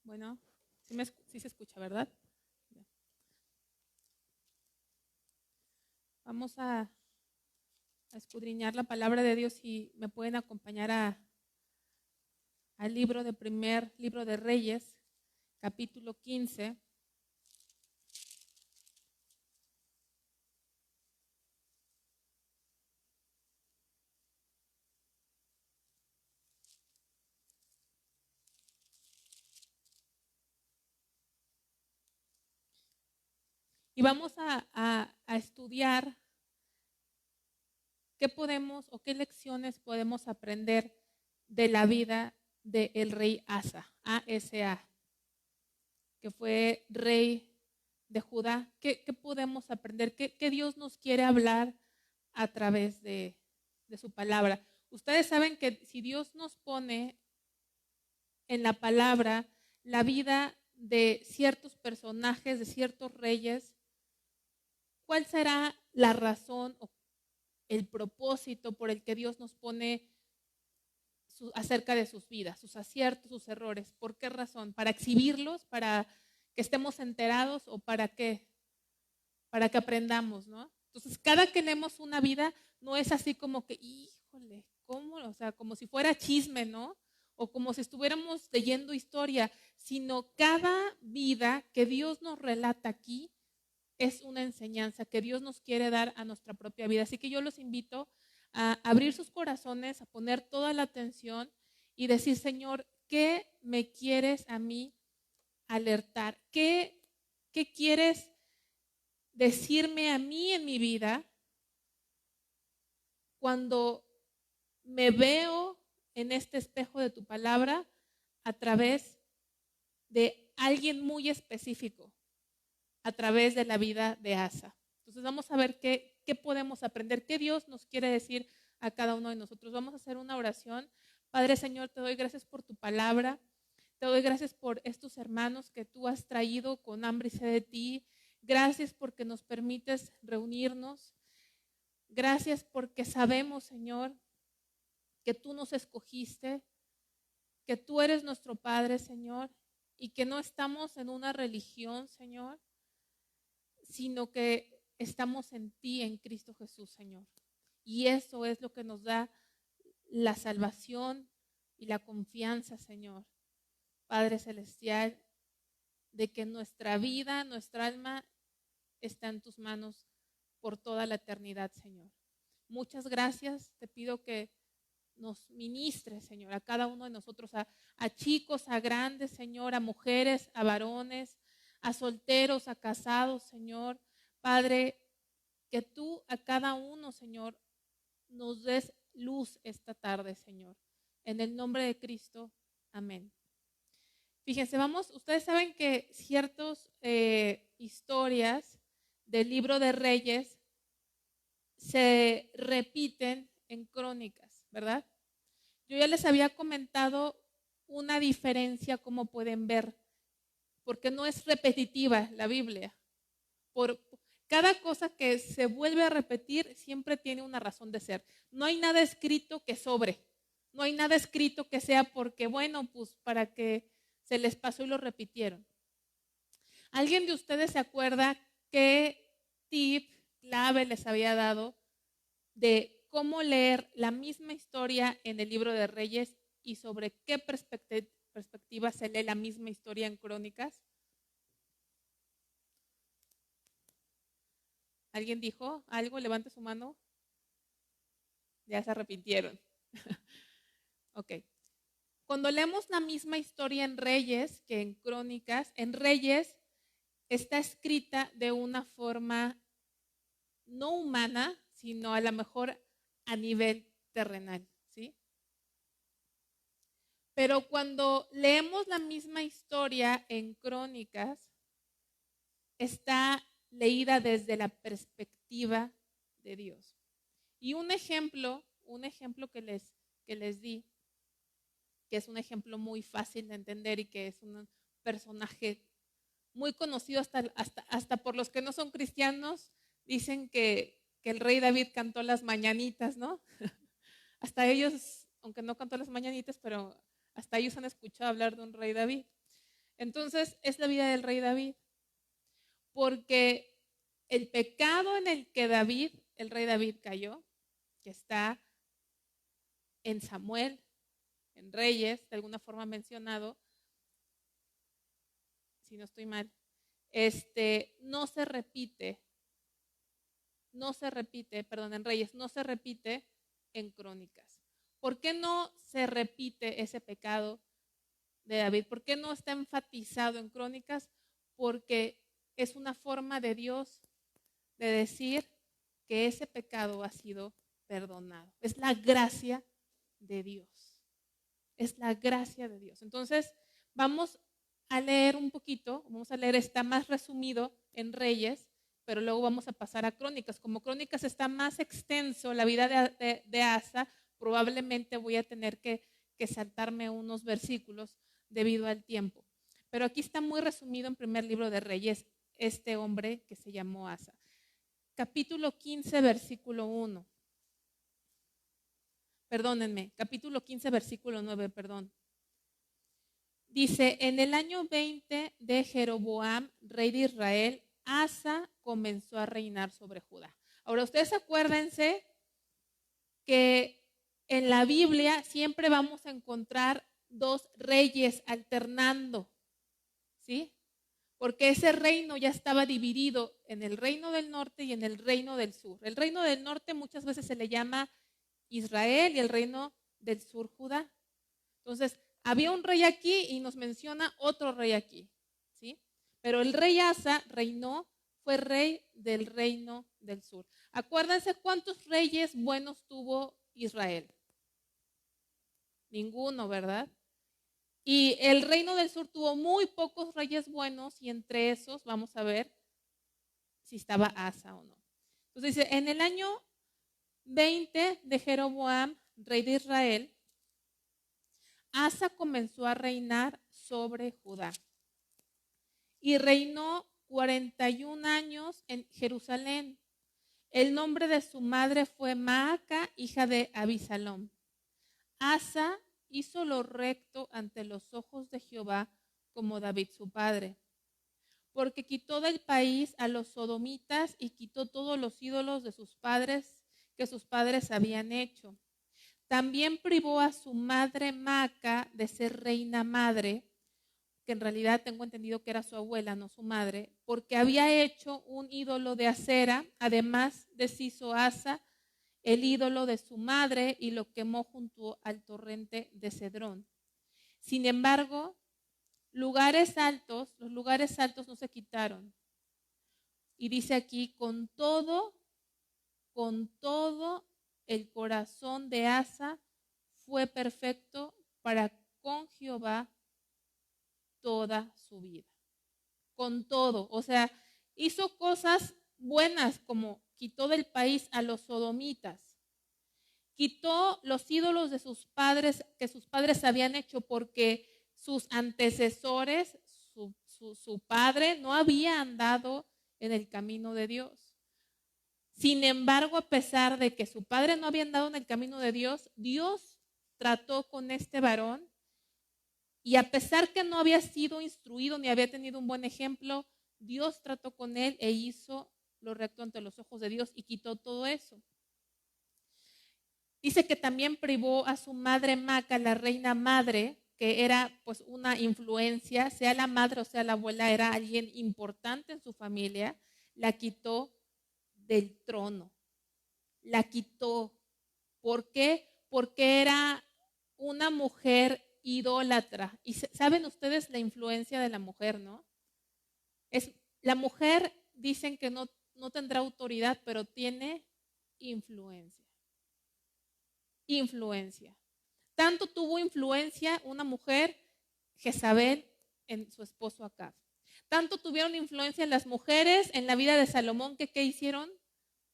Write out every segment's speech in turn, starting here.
Bueno, sí se escucha, ¿verdad? Vamos a escudriñar la palabra de Dios y me pueden acompañar al primer libro de Reyes, capítulo 15. Y vamos a estudiar qué podemos o qué lecciones podemos aprender de la vida del rey Asa, A-S-A, que fue rey de Judá. ¿Qué podemos aprender? ¿Qué Dios nos quiere hablar a través de su palabra? Ustedes saben que si Dios nos pone en la palabra la vida de ciertos personajes, de ciertos reyes, ¿cuál será la razón o el propósito por el que Dios nos pone acerca de sus vidas, sus aciertos, sus errores? ¿Por qué razón? ¿Para exhibirlos? ¿Para que estemos enterados? ¿O para qué? Para que aprendamos, ¿no? Entonces, cada que leemos una vida, no es así como que, híjole, ¿cómo? O sea, como si fuera chisme, ¿no? O como si estuviéramos leyendo historia, sino cada vida que Dios nos relata aquí es una enseñanza que Dios nos quiere dar a nuestra propia vida. Así que yo los invito a abrir sus corazones, a poner toda la atención y decir, Señor, ¿qué me quieres a mí alertar? ¿Qué quieres decirme a mí en mi vida cuando me veo en este espejo de tu palabra a través de alguien muy específico, a través de la vida de Asa? Entonces vamos a ver qué podemos aprender, qué Dios nos quiere decir a cada uno de nosotros. Vamos a hacer una oración. Padre Señor, te doy gracias por tu palabra. Te doy gracias por estos hermanos que tú has traído con hambre y sed de ti. Gracias porque nos permites reunirnos. Gracias porque sabemos, Señor, que tú nos escogiste, que tú eres nuestro Padre, Señor, y que no estamos en una religión, Señor, sino que estamos en ti, en Cristo Jesús, Señor. Y eso es lo que nos da la salvación y la confianza, Señor, Padre Celestial, de que nuestra vida, nuestra alma está en tus manos por toda la eternidad, Señor. Muchas gracias. Te pido que nos ministres, Señor, a cada uno de nosotros, a chicos, a grandes, Señor, a mujeres, a varones, a solteros, a casados, Señor. Padre, que tú a cada uno, Señor, nos des luz esta tarde, Señor. En el nombre de Cristo, amén. Fíjense, ustedes saben que ciertas historias del libro de Reyes se repiten en crónicas, ¿verdad? Yo ya les había comentado una diferencia, como pueden ver, porque no es repetitiva la Biblia. Por cada cosa que se vuelve a repetir siempre tiene una razón de ser. No hay nada escrito que sobre. No hay nada escrito que sea porque, bueno, pues para que se les pasó y lo repitieron. ¿Alguien de ustedes se acuerda qué tip clave les había dado de cómo leer la misma historia en el libro de Reyes y sobre qué perspectiva se lee la misma historia en Crónicas? ¿Alguien dijo algo? Levante su mano. Ya se arrepintieron. Ok. Cuando leemos la misma historia en Reyes que en Crónicas, en Reyes está escrita de una forma no humana, sino a lo mejor a nivel terrenal, ¿sí? Pero cuando leemos la misma historia en Crónicas, está leída desde la perspectiva de Dios. Y un ejemplo que les di, que es un ejemplo muy fácil de entender y que es un personaje muy conocido hasta por los que no son cristianos, dicen que el rey David cantó las mañanitas, ¿no? Hasta ellos, aunque no cantó las mañanitas, pero hasta ellos han escuchado hablar de un rey David. Entonces es la vida del rey David, porque el pecado en el que el rey David cayó, que está en Samuel, en Reyes, de alguna forma mencionado, si no estoy mal, no se repite, en Reyes, no se repite en Crónicas. ¿Por qué no se repite ese pecado de David? ¿Por qué no está enfatizado en Crónicas? Porque es una forma de Dios de decir que ese pecado ha sido perdonado. Es la gracia de Dios. Es la gracia de Dios. Entonces, vamos a leer un poquito, está más resumido en Reyes, pero luego vamos a pasar a Crónicas. Como Crónicas está más extenso, la vida de Asa, probablemente voy a tener que saltarme unos versículos debido al tiempo. Pero aquí está muy resumido en primer libro de Reyes, este hombre que se llamó Asa. Capítulo 15, versículo 1. Perdónenme, capítulo 15, versículo 9, perdón. Dice, en el año 20 de Jeroboam, rey de Israel, Asa comenzó a reinar sobre Judá. Ahora, ustedes acuérdense que en la Biblia siempre vamos a encontrar dos reyes alternando, ¿sí? Porque ese reino ya estaba dividido en el reino del norte y en el reino del sur. El reino del norte muchas veces se le llama Israel y el reino del sur Judá. Entonces, había un rey aquí y nos menciona otro rey aquí, ¿sí? Pero el rey Asa fue rey del reino del sur. Acuérdense cuántos reyes buenos tuvo Israel. Ninguno, ¿verdad? Y el reino del sur tuvo muy pocos reyes buenos y entre esos vamos a ver si estaba Asa o no. Entonces dice, en el año 20 de Jeroboam, rey de Israel, Asa comenzó a reinar sobre Judá y reinó 41 años en Jerusalén. El nombre de su madre fue Maaca, hija de Abisalom. Asa hizo lo recto ante los ojos de Jehová, como David su padre, porque quitó del país a los sodomitas y quitó todos los ídolos de sus padres que sus padres habían hecho. También privó a su madre Maaca de ser reina madre, que en realidad tengo entendido que era su abuela, no su madre, porque había hecho un ídolo de acera. Además deshizo Asa el ídolo de su madre y lo quemó junto al torrente de Cedrón. Sin embargo, los lugares altos no se quitaron. Y dice aquí, con todo el corazón de Asa fue perfecto para con Jehová toda su vida. Con todo, o sea, hizo cosas buenas como quitó del país a los sodomitas, quitó los ídolos de sus padres que sus padres habían hecho porque sus antecesores, su padre no había andado en el camino de Dios. Sin embargo, a pesar de que su padre no había andado en el camino de Dios, Dios trató con este varón y a pesar que no había sido instruido ni había tenido un buen ejemplo, Dios trató con él e hizo lo recto ante los ojos de Dios y quitó todo eso. Dice que también privó a su madre Maaca, la reina madre, que era pues una influencia, sea la madre o sea la abuela, era alguien importante en su familia, la quitó del trono. La quitó. ¿Por qué? Porque era una mujer idólatra. Y saben ustedes la influencia de la mujer, ¿no? La mujer dicen que no tendrá autoridad, pero tiene influencia. Influencia. Tanto tuvo influencia una mujer, Jezabel, en su esposo Acab. Tanto tuvieron influencia las mujeres en la vida de Salomón que ¿qué hicieron?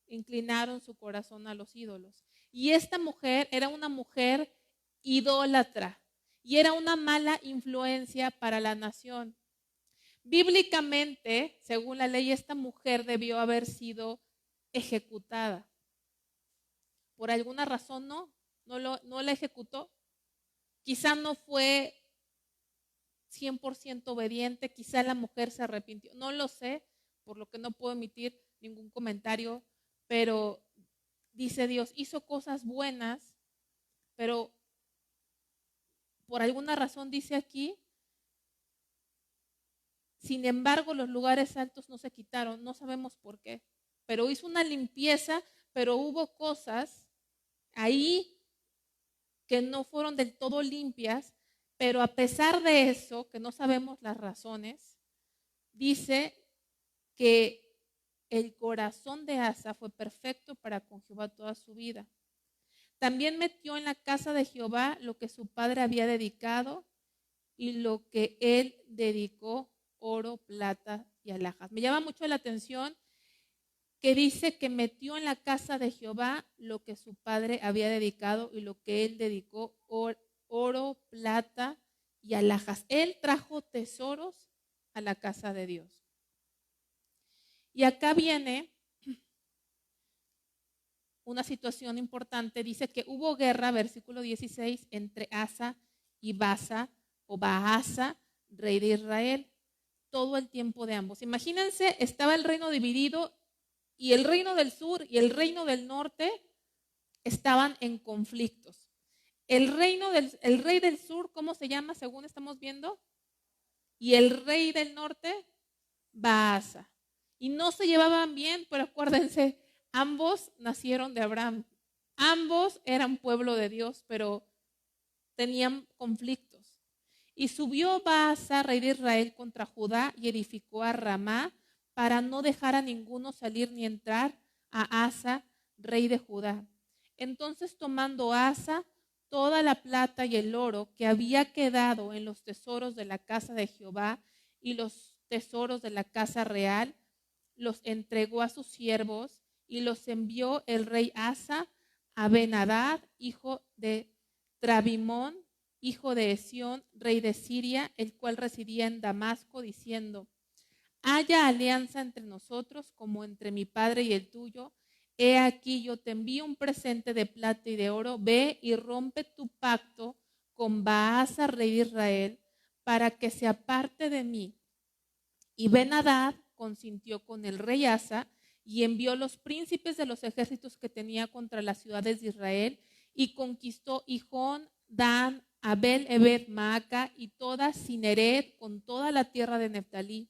Inclinaron su corazón a los ídolos. Y esta mujer era una mujer idólatra y era una mala influencia para la nación. Bíblicamente, según la ley, esta mujer debió haber sido ejecutada. Por alguna razón no la ejecutó. Quizá no fue 100% obediente, quizá la mujer se arrepintió, no lo sé, por lo que no puedo emitir ningún comentario, pero dice Dios, hizo cosas buenas, pero por alguna razón dice aquí, sin embargo los lugares altos no se quitaron, no sabemos por qué, pero hizo una limpieza, pero hubo cosas ahí que no fueron del todo limpias, pero a pesar de eso, que no sabemos las razones, dice que el corazón de Asa fue perfecto para con Jehová toda su vida. También metió en la casa de Jehová lo que su padre había dedicado y lo que él dedicó, oro, plata y alhajas. Me llama mucho la atención que dice que metió en la casa de Jehová lo que su padre había dedicado y lo que él dedicó, oro, plata y alhajas. Él trajo tesoros a la casa de Dios. Y acá viene una situación importante. Dice que hubo guerra, versículo 16, entre Asa y Baasa o Baasa, rey de Israel, todo el tiempo de ambos. Imagínense, estaba el reino dividido y el reino del sur y el reino del norte estaban en conflictos. El rey del sur, ¿cómo se llama según estamos viendo? Y el rey del norte, Baasa. Y no se llevaban bien, pero acuérdense, ambos nacieron de Abraham. Ambos eran pueblo de Dios, pero tenían conflictos. Y subió Baasa, rey de Israel, contra Judá y edificó a Ramá para no dejar a ninguno salir ni entrar a Asa, rey de Judá. Entonces, tomando Asa toda la plata y el oro que había quedado en los tesoros de la casa de Jehová y los tesoros de la casa real, los entregó a sus siervos y los envió el rey Asa a Ben-Hadad, hijo de Trabimón, hijo de Esión, rey de Siria, el cual residía en Damasco, diciendo: haya alianza entre nosotros como entre mi padre y el tuyo. He aquí, yo te envío un presente de plata y de oro. Ve y rompe tu pacto con Baasa, rey de Israel, para que se aparte de mí. Y Ben-Hadad consintió con el rey Asa y envió los príncipes de los ejércitos que tenía contra las ciudades de Israel y conquistó Hijón, Dan, Abel, Ebed, Maaca y toda Cineret con toda la tierra de Neftalí.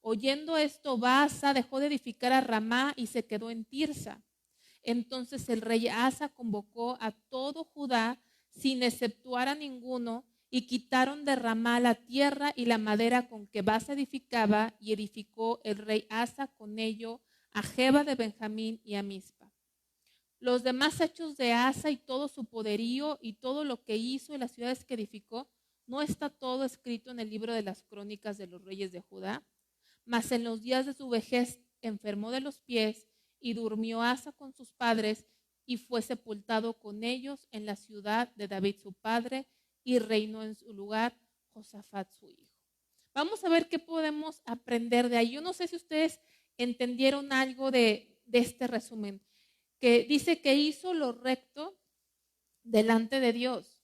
Oyendo esto, Baasa dejó de edificar a Ramá y se quedó en Tirsa. Entonces el rey Asa convocó a todo Judá sin exceptuar a ninguno, y quitaron de Ramá la tierra y la madera con que Baasa edificaba, y edificó el rey Asa con ello a Geba de Benjamín y a Mizpa. Los demás hechos de Asa y todo su poderío y todo lo que hizo y las ciudades que edificó, ¿no está todo escrito en el libro de las crónicas de los reyes de Judá? Mas en los días de su vejez enfermó de los pies y durmió Asa con sus padres y fue sepultado con ellos en la ciudad de David su padre, y reinó en su lugar Josafat su hijo. Vamos a ver qué podemos aprender de ahí. Yo no sé si ustedes entendieron algo de este resumen, que dice que hizo lo recto delante de Dios,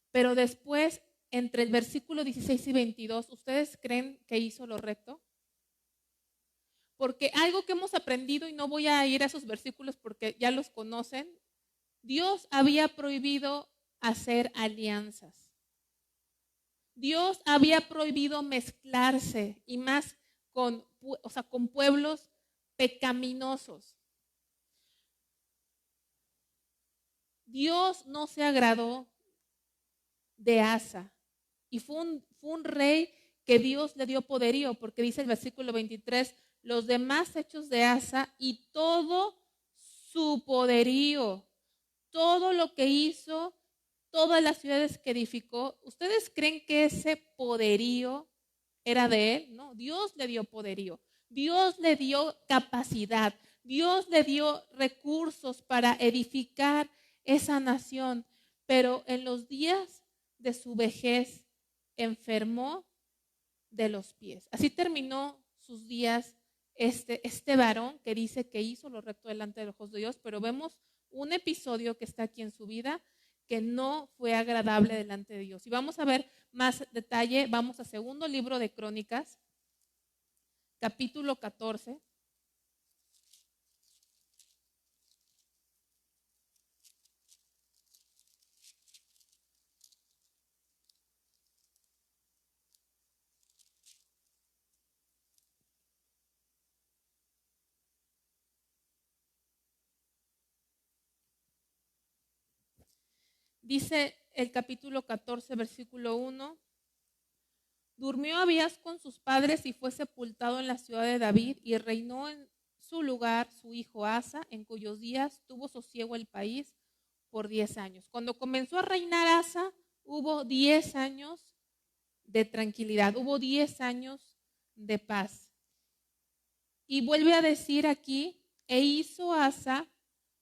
pero después entre el versículo 16 y 22, ¿ustedes creen que hizo lo recto? Porque algo que hemos aprendido, y no voy a ir a esos versículos porque ya los conocen, Dios había prohibido hacer alianzas. Dios había prohibido mezclarse, y más con pueblos pecaminosos. Dios no se agradó de Asa, y fue un rey que Dios le dio poderío, porque dice el versículo 23, los demás hechos de Asa y todo su poderío, todo lo que hizo, todas las ciudades que edificó. ¿Ustedes creen que ese poderío era de él? No, Dios le dio poderío, Dios le dio capacidad, Dios le dio recursos para edificar esa nación, pero en los días de su vejez enfermó de los pies. Así terminó sus días este varón que dice que hizo lo recto delante de los ojos de Dios, pero vemos un episodio que está aquí en su vida que no fue agradable delante de Dios. Y vamos a ver más detalle, vamos a segundo libro de Crónicas, capítulo 14. Dice el capítulo 14, versículo 1. Durmió Abías con sus padres y fue sepultado en la ciudad de David, y reinó en su lugar su hijo Asa, en cuyos días tuvo sosiego el país por 10 años. Cuando comenzó a reinar Asa, hubo 10 años de tranquilidad, hubo 10 años de paz. Y vuelve a decir aquí, e hizo Asa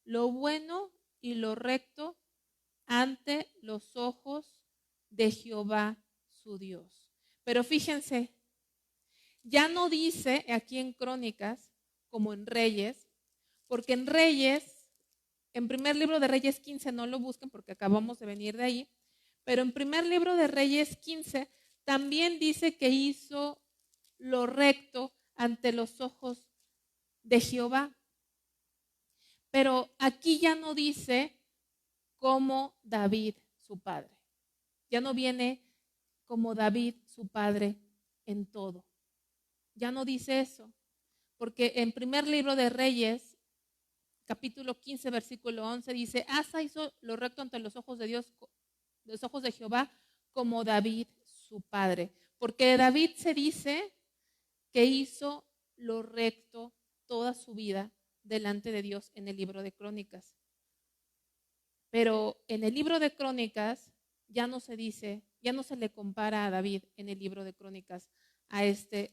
lo bueno y lo recto ante los ojos de Jehová su Dios. Pero fíjense, ya no dice aquí en Crónicas como en Reyes, porque en Reyes, en primer libro de Reyes 15, no lo busquen porque acabamos de venir de ahí, pero en primer libro de Reyes 15 también dice que hizo lo recto ante los ojos de Jehová. Pero aquí ya no dice como David, su padre. Ya no viene como David, su padre, en todo. Ya no dice eso. Porque en primer libro de Reyes, capítulo 15, versículo 11, dice, Asa hizo lo recto ante los ojos de Dios, los ojos de Jehová, como David, su padre. Porque David se dice que hizo lo recto toda su vida delante de Dios en el libro de Crónicas. Pero en el libro de Crónicas ya no se dice, ya no se le compara a David en el libro de Crónicas a este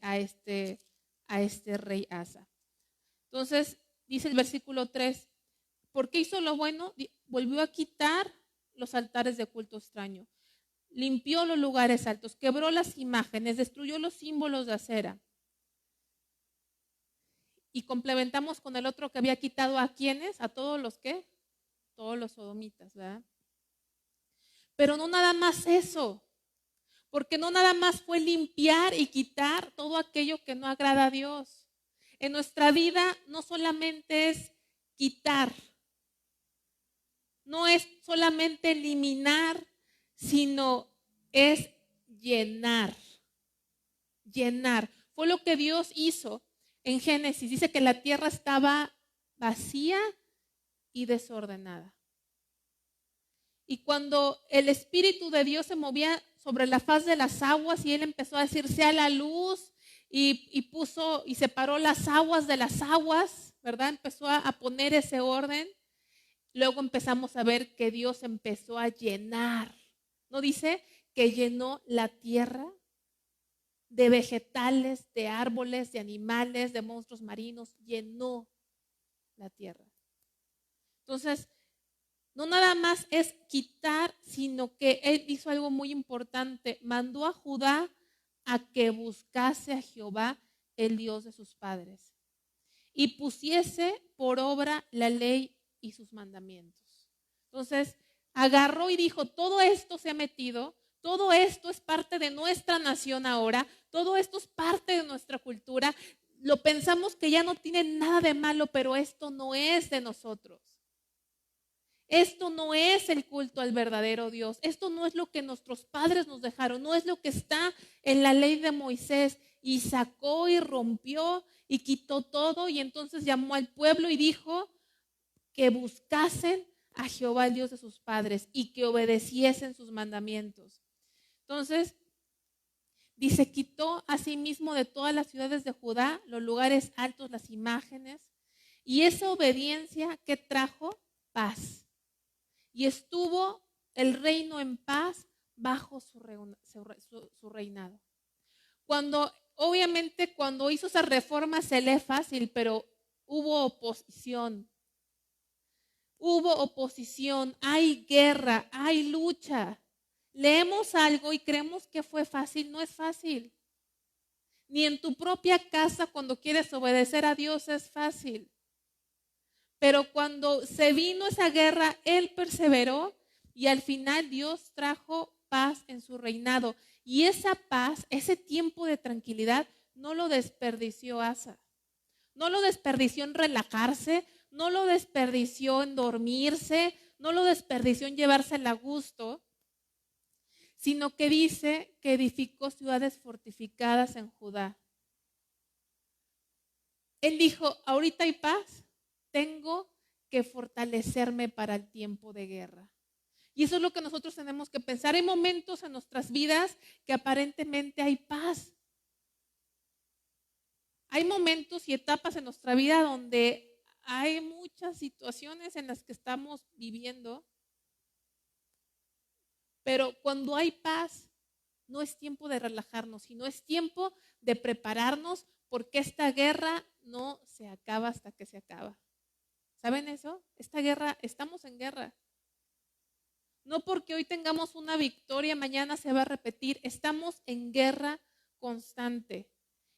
rey Asa. Entonces, dice el versículo 3, ¿por qué hizo lo bueno? Volvió a quitar los altares de culto extraño, limpió los lugares altos, quebró las imágenes, destruyó los símbolos de acera. Y complementamos con el otro que había quitado a quienes, a todos los que, todos los sodomitas, ¿verdad? Pero no nada más eso, porque no nada más fue limpiar y quitar todo aquello que no agrada a Dios. En nuestra vida no solamente es quitar, no es solamente eliminar, sino es llenar. Llenar. Fue lo que Dios hizo en Génesis. Dice que la tierra estaba vacía y desordenada. Y cuando el Espíritu de Dios se movía sobre la faz de las aguas y Él empezó a decir, sea la luz, y puso y separó las aguas de las aguas, ¿verdad? Empezó a poner ese orden. Luego empezamos a ver que Dios empezó a llenar. ¿No dice que llenó la tierra de vegetales, de árboles, de animales, de monstruos marinos? Llenó la tierra. Entonces, no nada más es quitar, sino que Él hizo algo muy importante. Mandó a Judá a que buscase a Jehová, el Dios de sus padres, y pusiese por obra la ley y sus mandamientos. Entonces, agarró y dijo, todo esto se ha metido, todo esto es parte de nuestra nación ahora, todo esto es parte de nuestra cultura. Lo pensamos que ya no tiene nada de malo, pero esto no es de nosotros. Esto no es el culto al verdadero Dios. Esto no es lo que nuestros padres nos dejaron. No es lo que está en la ley de Moisés. Y sacó y rompió y quitó todo. Y entonces llamó al pueblo y dijo que buscasen a Jehová, el Dios de sus padres, y que obedeciesen sus mandamientos. Entonces, dice, quitó asimismo de todas las ciudades de Judá los lugares altos, las imágenes. Y esa obediencia que trajo paz. Y estuvo el reino en paz bajo su reinado. Obviamente cuando hizo esa reforma se lee fácil, pero hubo oposición. Hubo oposición, hay guerra, hay lucha. Leemos algo y creemos que fue fácil, no es fácil. Ni en tu propia casa cuando quieres obedecer a Dios es fácil. Pero cuando se vino esa guerra, Él perseveró Y al final Dios trajo paz en su reinado. Y esa paz, ese tiempo de tranquilidad, no lo desperdició Asa. No lo desperdició en relajarse, no lo desperdició en dormirse, no lo desperdició en llevársela a gusto, sino que dice que edificó ciudades fortificadas en Judá. Él dijo, ahorita hay paz, tengo que fortalecerme para el tiempo de guerra. Y eso es lo que nosotros tenemos que pensar. Hay momentos en nuestras vidas que aparentemente hay paz. Hay momentos y etapas en nuestra vida donde hay muchas situaciones en las que estamos viviendo, pero cuando hay paz, no es tiempo de relajarnos, sino es tiempo de prepararnos porque esta guerra no se acaba hasta que se acaba. ¿Saben eso? Esta guerra, estamos en guerra. No porque hoy tengamos una victoria, mañana se va a repetir. Estamos en guerra constante.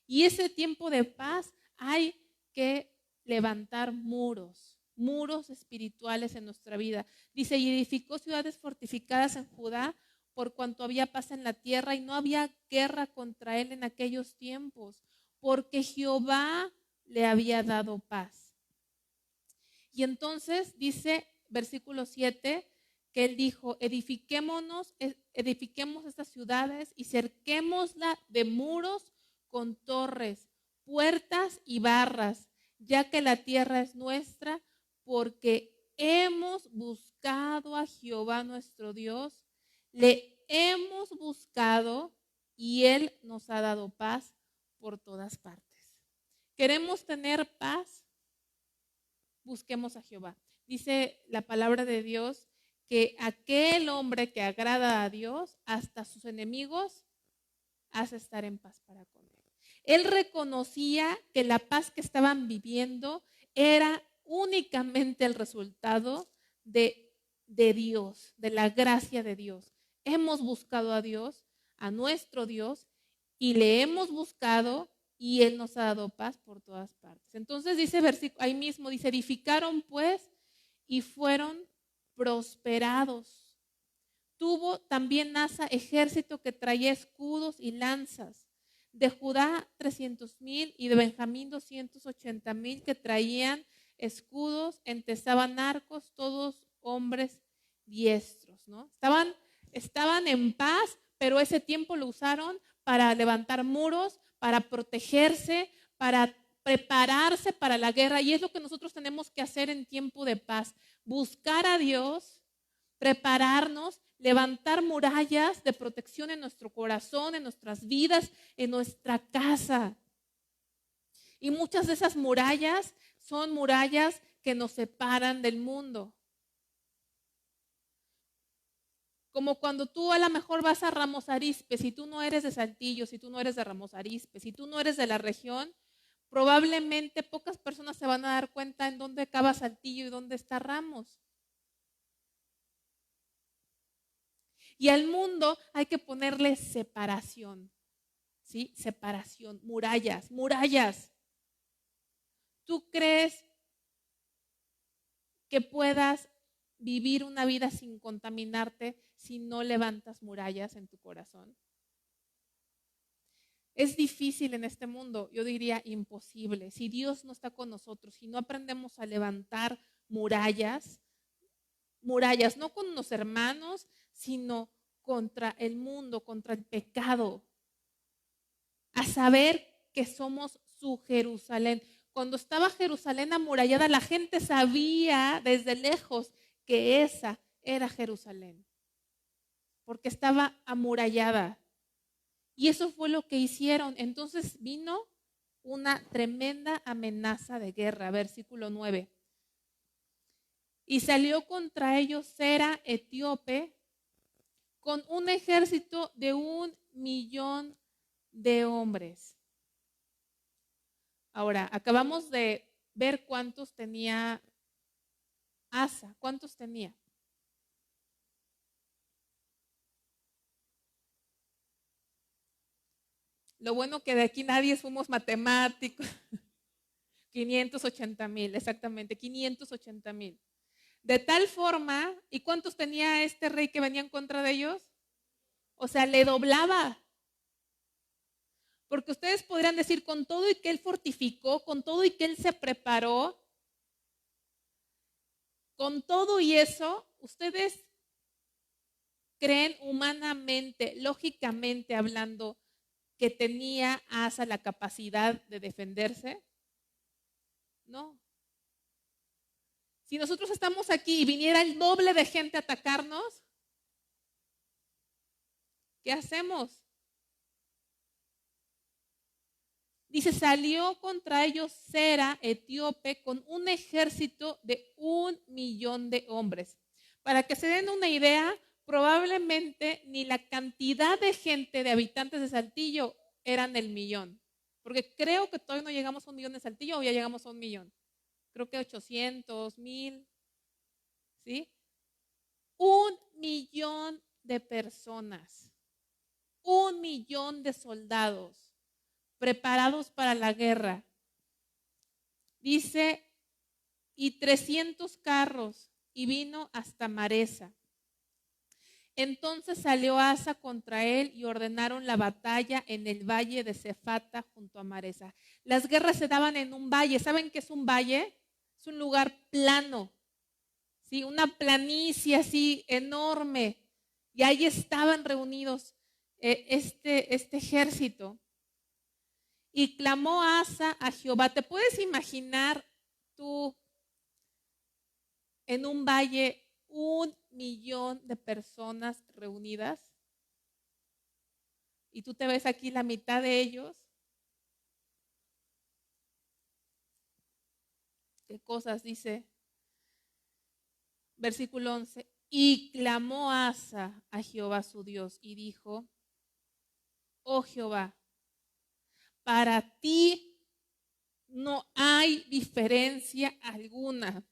Y ese tiempo de paz hay que levantar muros espirituales en nuestra vida. Dice, y edificó ciudades fortificadas en Judá por cuanto había paz en la tierra y no había guerra contra él en aquellos tiempos, porque Jehová le había dado paz. Y entonces dice, versículo 7, que él dijo, edifiquemos estas ciudades y cerquémosla de muros con torres, puertas y barras, ya que la tierra es nuestra, porque hemos buscado a Jehová nuestro Dios, le hemos buscado y él nos ha dado paz por todas partes. ¿Queremos tener paz? Busquemos a Jehová. Dice la palabra de Dios que aquel hombre que agrada a Dios, hasta sus enemigos, hace estar en paz para con él. Él reconocía que la paz que estaban viviendo era únicamente el resultado de Dios, de la gracia de Dios. Hemos buscado a Dios, a nuestro Dios, y le hemos buscado y Él nos ha dado paz por todas partes. Entonces dice versículo, ahí mismo dice, edificaron pues y fueron prosperados. Tuvo también Asa ejército que traía escudos y lanzas. De Judá 300,000 y de Benjamín 280,000 que traían escudos, entesaban arcos, todos hombres diestros, ¿no? Estaban en paz, pero ese tiempo lo usaron para levantar muros, para protegerse, para prepararse para la guerra. Y es lo que nosotros tenemos que hacer en tiempo de paz. Buscar a Dios, prepararnos, levantar murallas de protección en nuestro corazón, en nuestras vidas, en nuestra casa. Y muchas de esas murallas son murallas que nos separan del mundo. Como cuando tú a lo mejor vas a Ramos Arizpe, si tú no eres de Saltillo, si tú no eres de Ramos Arizpe, si tú no eres de la región, probablemente pocas personas se van a dar cuenta en dónde acaba Saltillo y dónde está Ramos. Y al mundo hay que ponerle separación, ¿sí? Separación, murallas. ¿Tú crees que puedas vivir una vida sin contaminarte si no levantas murallas en tu corazón? Es difícil en este mundo, yo diría imposible. Si Dios no está con nosotros, si no aprendemos a levantar murallas, no con los hermanos, sino contra el mundo, contra el pecado. A saber que somos su Jerusalén. Cuando estaba Jerusalén amurallada, la gente sabía desde lejos que esa era Jerusalén, porque estaba amurallada. Y eso fue lo que hicieron. Entonces vino una tremenda amenaza de guerra. Versículo 9. Y salió contra ellos Sera, etíope, con un ejército de 1,000,000 de hombres. Ahora, acabamos de ver cuántos tenía Asa. ¿Cuántos tenía? Lo bueno que de aquí nadie somos matemáticos. 580,000, exactamente, 580,000. De tal forma, ¿y cuántos tenía este rey que venía en contra de ellos? O sea, le doblaba. Porque ustedes podrían decir, con todo y que él fortificó, con todo y que él se preparó, con todo y eso, ustedes creen humanamente, lógicamente hablando, que tenía Asa la capacidad de defenderse. No. Si nosotros estamos aquí y viniera el doble de gente a atacarnos, ¿qué hacemos? Dice, salió contra ellos Sera, etíope, con un ejército de 1,000,000 de hombres. Para que se den una idea, probablemente ni la cantidad de gente, de habitantes de Saltillo, eran el millón. Porque creo que todavía no llegamos a 1,000,000 de Saltillo o ya llegamos a 1,000,000. Creo que 800, 1,000, ¿sí? 1,000,000 de personas, 1,000,000 de soldados preparados para la guerra. Dice, y 300 carros, y vino hasta Maresa. Entonces salió Asa contra él y ordenaron la batalla en el valle de Cefata junto a Maresa. Las guerras se daban en un valle. ¿Saben qué es un valle? Es un lugar plano, ¿sí? Una planicie así enorme. Y ahí estaban reunidos este ejército. Y clamó Asa a Jehová. ¿Te puedes imaginar tú en un valle 1,000,000 de personas reunidas? Y tú te ves aquí la mitad de ellos. ¿Qué cosas dice? Versículo 11. Y clamó Asa a Jehová su Dios y dijo, oh Jehová, para ti no hay diferencia alguna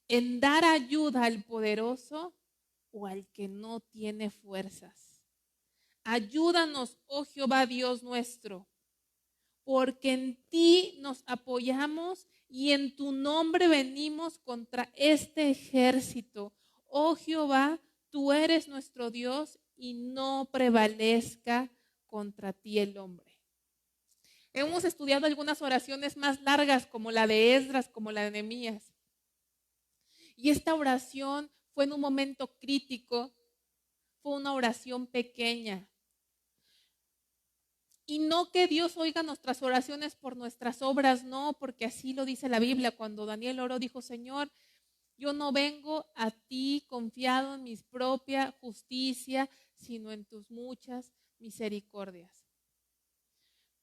en dar ayuda al poderoso o al que no tiene fuerzas. Ayúdanos, oh Jehová Dios nuestro, porque en ti nos apoyamos y en tu nombre venimos contra este ejército. Oh Jehová, tú eres nuestro Dios y no prevalezca contra ti el hombre. Hemos estudiado algunas oraciones más largas como la de Esdras, como la de Nehemías. Y esta oración fue en un momento crítico, fue una oración pequeña. Y no que Dios oiga nuestras oraciones por nuestras obras, no, porque así lo dice la Biblia. Cuando Daniel oró, dijo, Señor, yo no vengo a ti confiado en mi propia justicia, sino en tus muchas misericordias.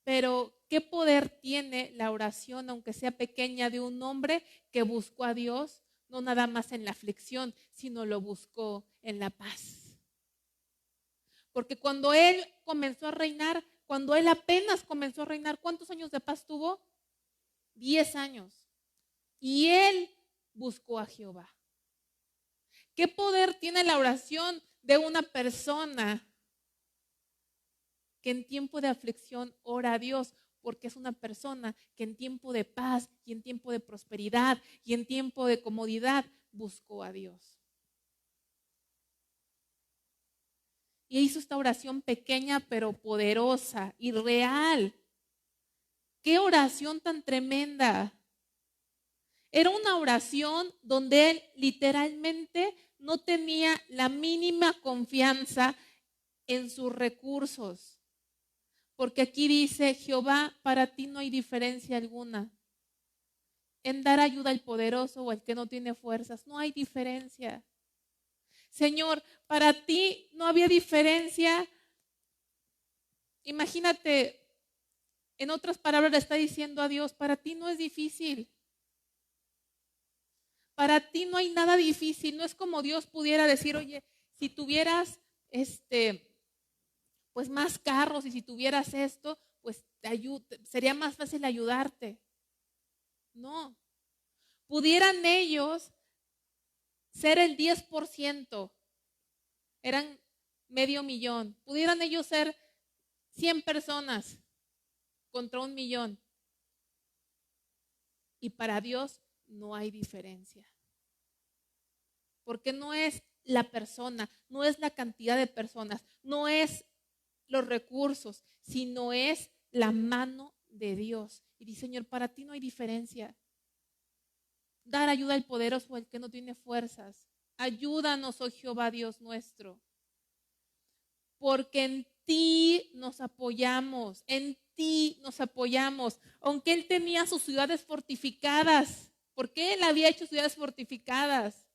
Pero, ¿qué poder tiene la oración, aunque sea pequeña, de un hombre que buscó a Dios, no nada más en la aflicción, sino lo buscó en la paz? Porque cuando él comenzó a reinar, cuando él apenas comenzó a reinar, ¿cuántos años de paz tuvo? 10 años. Y él buscó a Jehová. ¿Qué poder tiene la oración de una persona que en tiempo de aflicción ora a Dios? Porque es una persona que en tiempo de paz y en tiempo de prosperidad y en tiempo de comodidad buscó a Dios. Y hizo esta oración pequeña pero poderosa y real. ¡Qué oración tan tremenda! Era una oración donde él literalmente no tenía la mínima confianza en sus recursos. Porque aquí dice, Jehová, para ti no hay diferencia alguna en dar ayuda al poderoso o al que no tiene fuerzas. No hay diferencia. Señor, para ti no había diferencia. Imagínate, en otras palabras le está diciendo a Dios, para ti no es difícil. Para ti no hay nada difícil. No es como Dios pudiera decir, oye, si tuvieras pues más carros y si tuvieras esto, pues sería más fácil ayudarte. No. Pudieran ellos ser el 10%, eran 500,000. Pudieran ellos ser 100 personas contra 1,000,000. Y para Dios no hay diferencia. porque no es la persona, no es la cantidad de personas, no es los recursos, sino es la mano de Dios. Y dice, Señor, para ti no hay diferencia. Dar ayuda al poderoso o al que no tiene fuerzas. Ayúdanos, oh Jehová Dios nuestro, porque en ti nos apoyamos, en ti nos apoyamos. Aunque él tenía sus ciudades fortificadas, porque él había hecho ciudades fortificadas,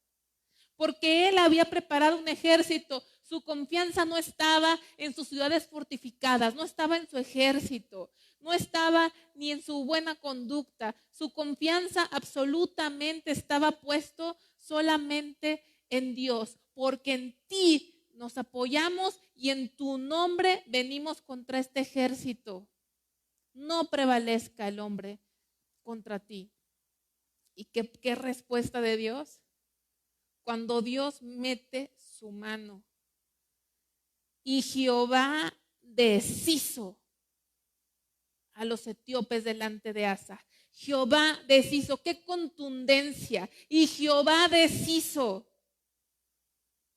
porque él había preparado un ejército. Su confianza no estaba en sus ciudades fortificadas, no estaba en su ejército, no estaba ni en su buena conducta. Su confianza absolutamente estaba puesto solamente en Dios, porque en ti nos apoyamos y en tu nombre venimos contra este ejército. No prevalezca el hombre contra ti. ¿Y qué respuesta de Dios? Cuando Dios mete su mano. Y Jehová deshizo a los etíopes delante de Asa. Jehová deshizo, qué contundencia. Y Jehová deshizo.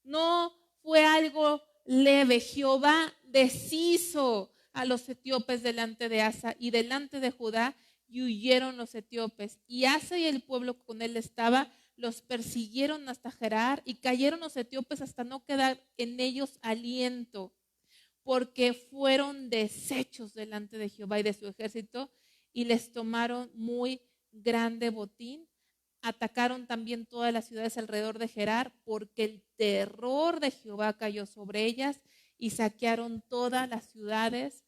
No fue algo leve. Jehová deshizo a los etíopes delante de Asa y delante de Judá, y huyeron los etíopes. Y Asa y el pueblo que con él estaba los persiguieron hasta Gerar, y cayeron los etíopes hasta no quedar en ellos aliento, porque fueron deshechos delante de Jehová y de su ejército, y les tomaron muy grande botín. Atacaron también todas las ciudades alrededor de Gerar, porque el terror de Jehová cayó sobre ellas, y saquearon todas las ciudades,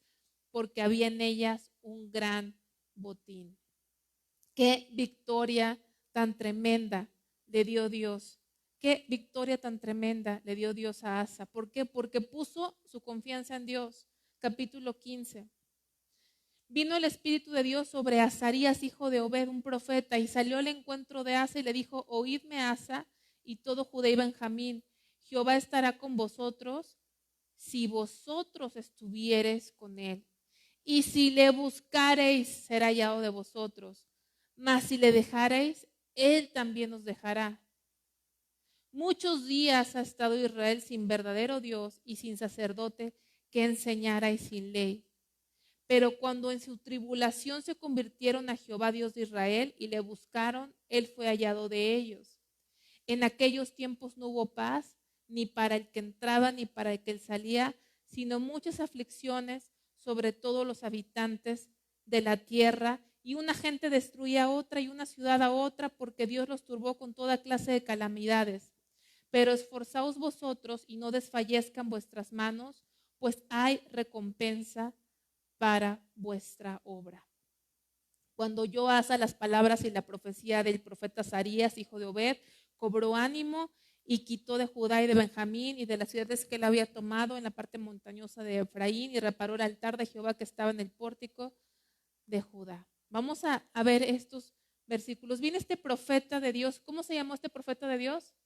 porque había en ellas un gran botín. Qué victoria tan tremenda le dio Dios. Qué victoria tan tremenda le dio Dios a Asa. ¿Por qué? Porque puso su confianza en Dios. Capítulo 15. Vino el Espíritu de Dios sobre Azarías, hijo de Obed, un profeta, y salió al encuentro de Asa y le dijo: oídme, Asa, y todo Judá y Benjamín, Jehová estará con vosotros si vosotros estuviereis con él. Y si le buscareis, será hallado de vosotros. Mas si le dejareis, él también os dejará. Muchos días ha estado Israel sin verdadero Dios y sin sacerdote que enseñara y sin ley. Pero cuando en su tribulación se convirtieron a Jehová Dios de Israel y le buscaron, él fue hallado de ellos. En aquellos tiempos no hubo paz, ni para el que entraba ni para el que salía, sino muchas aflicciones sobre todos los habitantes de la tierra, y una gente destruía a otra y una ciudad a otra, porque Dios los turbó con toda clase de calamidades. Pero esforzaos vosotros y no desfallezcan vuestras manos, pues hay recompensa para vuestra obra. Cuando oyó Asa las palabras y la profecía del profeta Azarías, hijo de Obed, cobró ánimo y quitó de Judá y de Benjamín y de las ciudades que él había tomado en la parte montañosa de Efraín, y reparó el altar de Jehová que estaba en el pórtico de Judá. Vamos a ver estos versículos. Viene este profeta de Dios. ¿Cómo se llamó este profeta de Dios?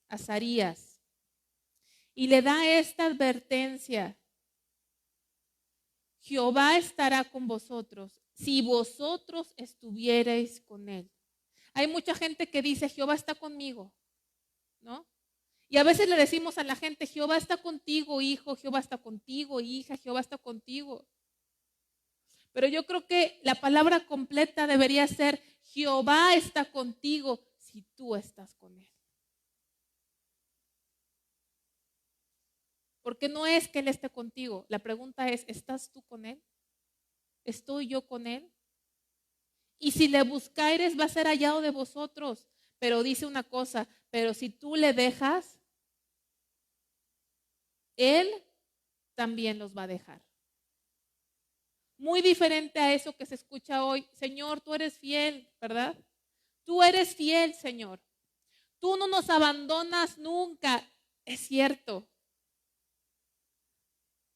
Azarías. Y le da esta advertencia: Jehová estará con vosotros si vosotros estuvierais con él. Hay mucha gente que dice: Jehová está conmigo, ¿no? Y a veces le decimos a la gente: Jehová está contigo, hijo, Jehová está contigo, hija, Jehová está contigo. Pero yo creo que la palabra completa debería ser: Jehová está contigo si tú estás con él. Porque no es que él esté contigo. La pregunta es: ¿estás tú con él? ¿Estoy yo con él? Y si le buscares, va a ser hallado de vosotros. Pero dice una cosa: pero si tú le dejas, él también los va a dejar. Muy diferente a eso que se escucha hoy: Señor, tú eres fiel, ¿verdad? Tú eres fiel, Señor. Tú no nos abandonas nunca. Es cierto.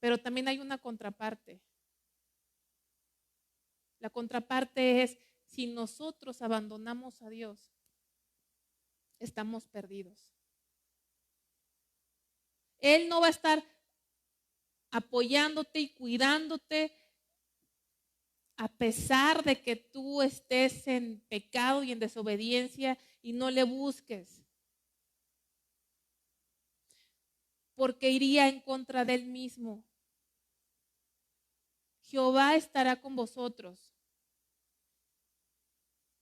Pero también hay una contraparte. La contraparte es: si nosotros abandonamos a Dios, estamos perdidos. Él no va a estar apoyándote y cuidándote a pesar de que tú estés en pecado y en desobediencia y no le busques. porque iría en contra de él mismo. Jehová estará con vosotros.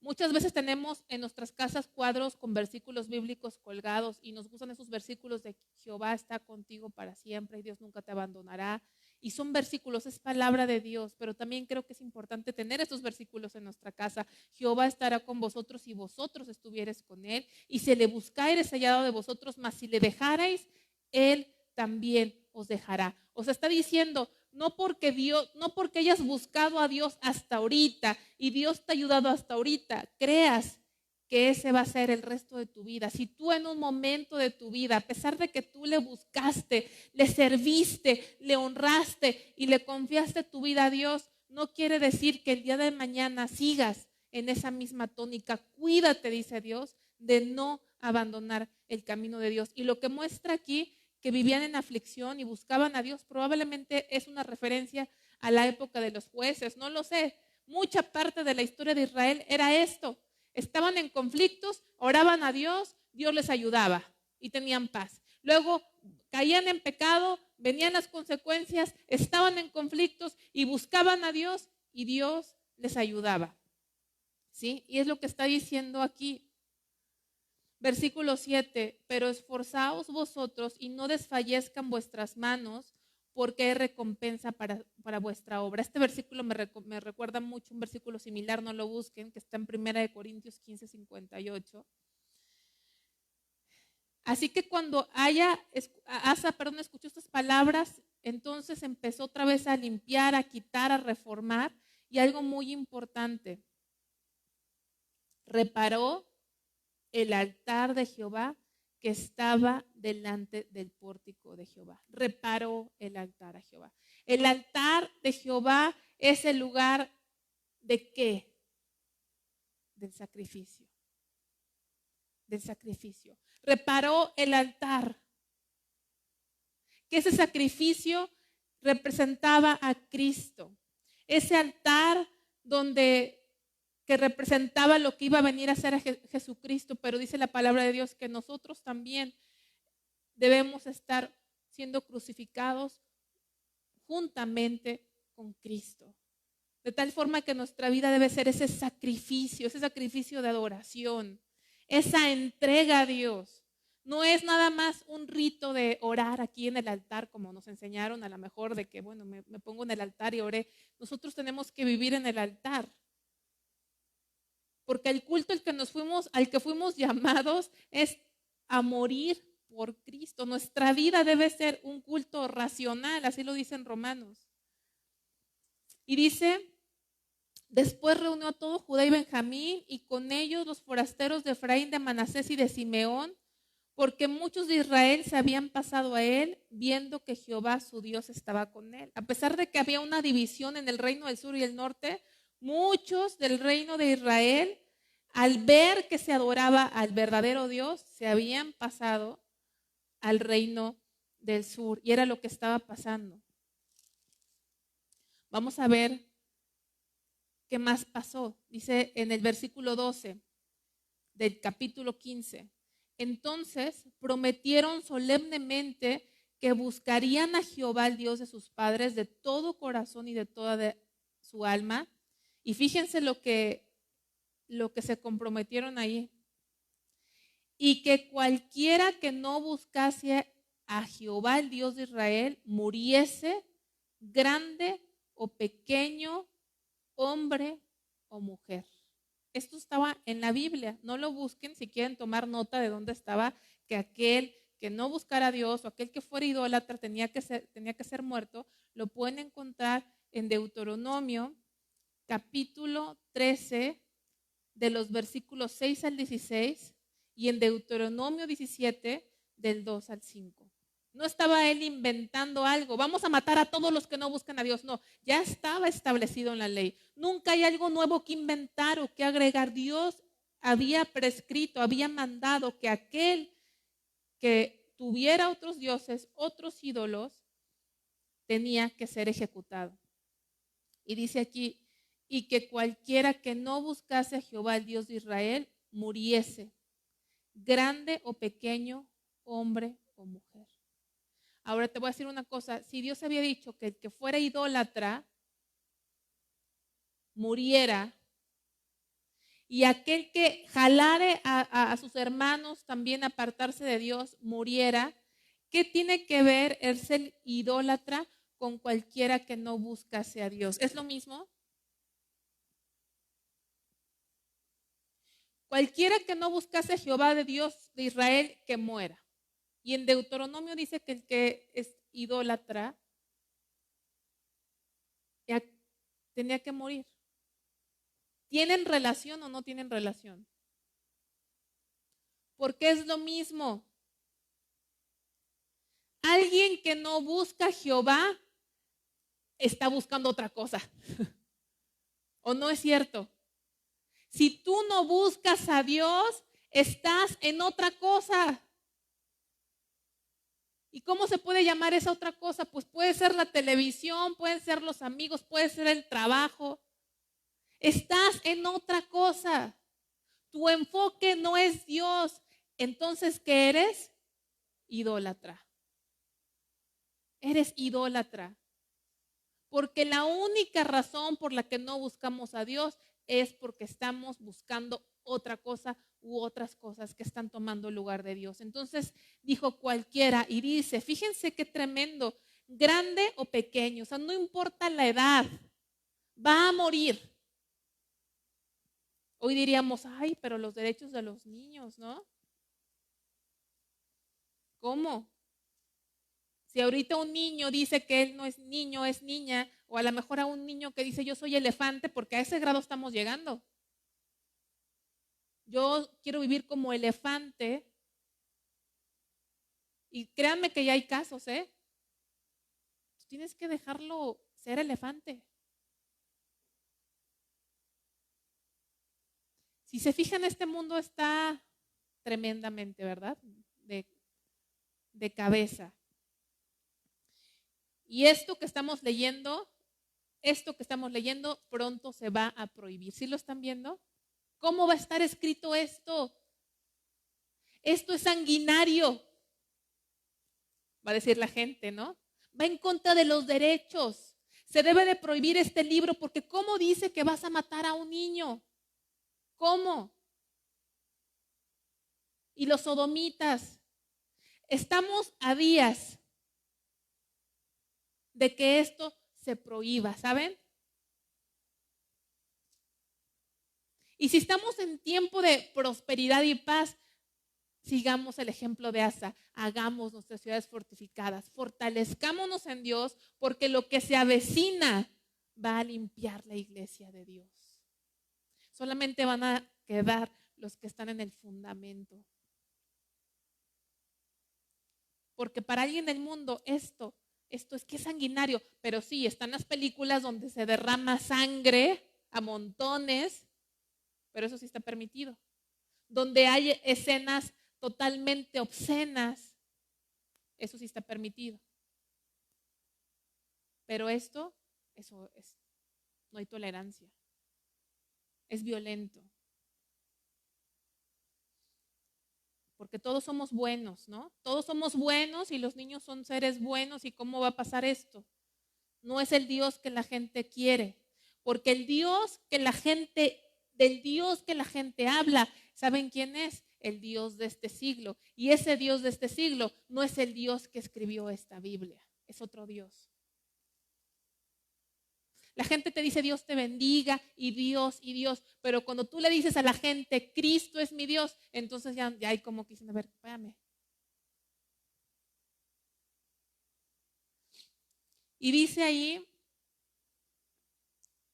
Muchas veces tenemos en nuestras casas cuadros con versículos bíblicos colgados y nos gustan esos versículos de Jehová está contigo para siempre y Dios nunca te abandonará. Y son versículos, es palabra de Dios, pero también creo que es importante tener estos versículos en nuestra casa. Jehová estará con vosotros y vosotros estuviereis con él. Y si le buscareis sellado de vosotros, mas si le dejarais, él también os dejará. Os está diciendo, no porque hayas buscado a Dios hasta ahorita y Dios te ha ayudado hasta ahorita, creas que ese va a ser el resto de tu vida. Si tú en un momento de tu vida, a pesar de que tú le buscaste, le serviste, le honraste y le confiaste tu vida a Dios, no quiere decir que el día de mañana sigas en esa misma tónica. Cuídate, dice Dios, de no abandonar el camino de Dios. Y lo que muestra aquí, que vivían en aflicción y buscaban a Dios, probablemente es una referencia a la época de los jueces, no lo sé. Mucha parte de la historia de Israel era esto. Estaban en conflictos, oraban a Dios, Dios les ayudaba y tenían paz. Luego caían en pecado, venían las consecuencias, estaban en conflictos y buscaban a Dios y Dios les ayudaba. ¿Sí? Y es lo que está diciendo aquí. Versículo 7, pero esforzaos vosotros y no desfallezcan vuestras manos, porque hay recompensa para vuestra obra. Este versículo me recuerda mucho un versículo similar, no lo busquen, que está en 1 Corintios 15, 58. Así que cuando Asa escuchó estas palabras, entonces empezó otra vez a limpiar, a quitar, a reformar, y algo muy importante, reparó el altar de Jehová que estaba delante del pórtico de Jehová. Reparó el altar a Jehová. El altar de Jehová es el lugar ¿de qué? Del sacrificio. Del sacrificio. Reparó el altar. Que ese sacrificio representaba a Cristo. Ese altar que representaba lo que iba a venir a ser a Jesucristo, pero dice la palabra de Dios que nosotros también debemos estar siendo crucificados juntamente con Cristo. De tal forma que nuestra vida debe ser ese sacrificio de adoración, esa entrega a Dios. No es nada más un rito de orar aquí en el altar, como nos enseñaron a lo mejor, de que bueno, me pongo en el altar y oré. Nosotros tenemos que vivir en el altar. Porque el culto al que fuimos llamados es a morir por Cristo. Nuestra vida debe ser un culto racional, así lo dicen Romanos. Y dice, después reunió a todo Judá y Benjamín y con ellos los forasteros de Efraín, de Manasés y de Simeón, porque muchos de Israel se habían pasado a él viendo que Jehová su Dios estaba con él. A pesar de que había una división en el reino del sur y el norte, muchos del reino de Israel, al ver que se adoraba al verdadero Dios, se habían pasado al reino del sur. Y era lo que estaba pasando. Vamos a ver qué más pasó. Dice en el versículo 12 del capítulo 15. Entonces prometieron solemnemente que buscarían a Jehová, el Dios de sus padres, de todo corazón y de toda su alma. Y fíjense lo que se comprometieron ahí. Y que cualquiera que no buscase a Jehová, el Dios de Israel, muriese, grande o pequeño, hombre o mujer. Esto estaba en la Biblia. No lo busquen si quieren tomar nota de dónde estaba, que aquel que no buscara a Dios o aquel que fuera idólatra tenía que ser muerto. Lo pueden encontrar en Deuteronomio capítulo 13, de los versículos 6 al 16 y en Deuteronomio 17 del 2 al 5. No estaba él inventando algo, vamos a matar a todos los que no buscan a Dios. No, ya estaba establecido en la ley. Nunca hay algo nuevo que inventar o que agregar. Dios había prescrito, había mandado que aquel que tuviera otros dioses, otros ídolos, tenía que ser ejecutado. Y dice aquí, y que cualquiera que no buscase a Jehová, el Dios de Israel, muriese, grande o pequeño, hombre o mujer. Ahora te voy a decir una cosa, si Dios había dicho que el que fuera idólatra muriera, y aquel que jalare a sus hermanos también a apartarse de Dios muriera, ¿qué tiene que ver el ser idólatra con cualquiera que no buscase a Dios? ¿Es lo mismo? Cualquiera que no buscase a Jehová de Dios de Israel, que muera. Y en Deuteronomio dice que el que es idólatra ya tenía que morir. ¿Tienen relación o no tienen relación? Porque es lo mismo. Alguien que no busca a Jehová está buscando otra cosa. ¿O no es cierto? Si tú no buscas a Dios, estás en otra cosa. ¿Y cómo se puede llamar esa otra cosa? Pues puede ser la televisión, pueden ser los amigos, puede ser el trabajo. Estás en otra cosa. Tu enfoque no es Dios. Entonces, ¿qué eres? Idólatra. Eres idólatra. Porque la única razón por la que no buscamos a Dios es porque estamos buscando otra cosa u otras cosas que están tomando el lugar de Dios. Entonces dijo cualquiera y dice, fíjense qué tremendo, grande o pequeño, o sea, no importa la edad, va a morir. Hoy diríamos, ay, pero los derechos de los niños, ¿no? ¿Cómo? Si ahorita un niño dice que él no es niño, es niña, o a lo mejor a un niño que dice yo soy elefante, porque a ese grado estamos llegando. Yo quiero vivir como elefante. Y créanme que ya hay casos, ¿eh? Tú tienes que dejarlo ser elefante. Si se fijan, este mundo está tremendamente, ¿verdad? De cabeza. Y esto que estamos leyendo pronto se va a prohibir. ¿Sí lo están viendo? ¿Cómo va a estar escrito esto? Esto es sanguinario, va a decir la gente, ¿no? Va en contra de los derechos. Se debe de prohibir este libro porque ¿cómo dice que vas a matar a un niño? ¿Cómo? Y los sodomitas. Estamos a días de que esto se prohíba, ¿saben? Y si estamos en tiempo de prosperidad y paz, sigamos el ejemplo de Asa, hagamos nuestras ciudades fortificadas, fortalezcámonos en Dios, porque lo que se avecina va a limpiar la iglesia de Dios. Solamente van a quedar los que están en el fundamento. Porque para alguien del mundo esto es que es sanguinario, pero sí, están las películas donde se derrama sangre a montones, pero eso sí está permitido. Donde hay escenas totalmente obscenas, eso sí está permitido. Pero eso es, no hay tolerancia. Es violento. Porque todos somos buenos, ¿no? Todos somos buenos y los niños son seres buenos. ¿Y cómo va a pasar esto? No es el Dios que la gente quiere. Porque del Dios que la gente habla, ¿saben quién es? El Dios de este siglo. Y ese Dios de este siglo no es el Dios que escribió esta Biblia. Es otro Dios. La gente te dice Dios te bendiga y Dios, pero cuando tú le dices a la gente Cristo es mi Dios, entonces ya hay como que dicen, a ver, espérame. Y dice ahí,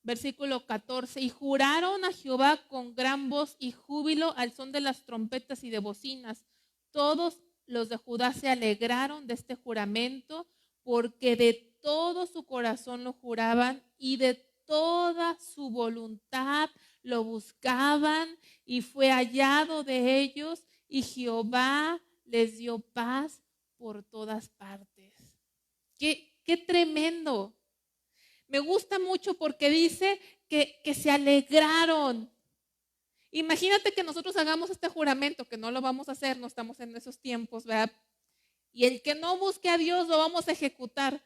versículo 14, y juraron a Jehová con gran voz y júbilo al son de las trompetas y de bocinas. Todos los de Judá se alegraron de este juramento, porque de todo su corazón lo juraban y de toda su voluntad lo buscaban, y fue hallado de ellos, y Jehová les dio paz por todas partes. ¡Qué tremendo! Me gusta mucho porque dice que se alegraron. Imagínate que nosotros hagamos este juramento, que no lo vamos a hacer, no estamos en esos tiempos, ¿verdad? Y el que no busque a Dios lo vamos a ejecutar.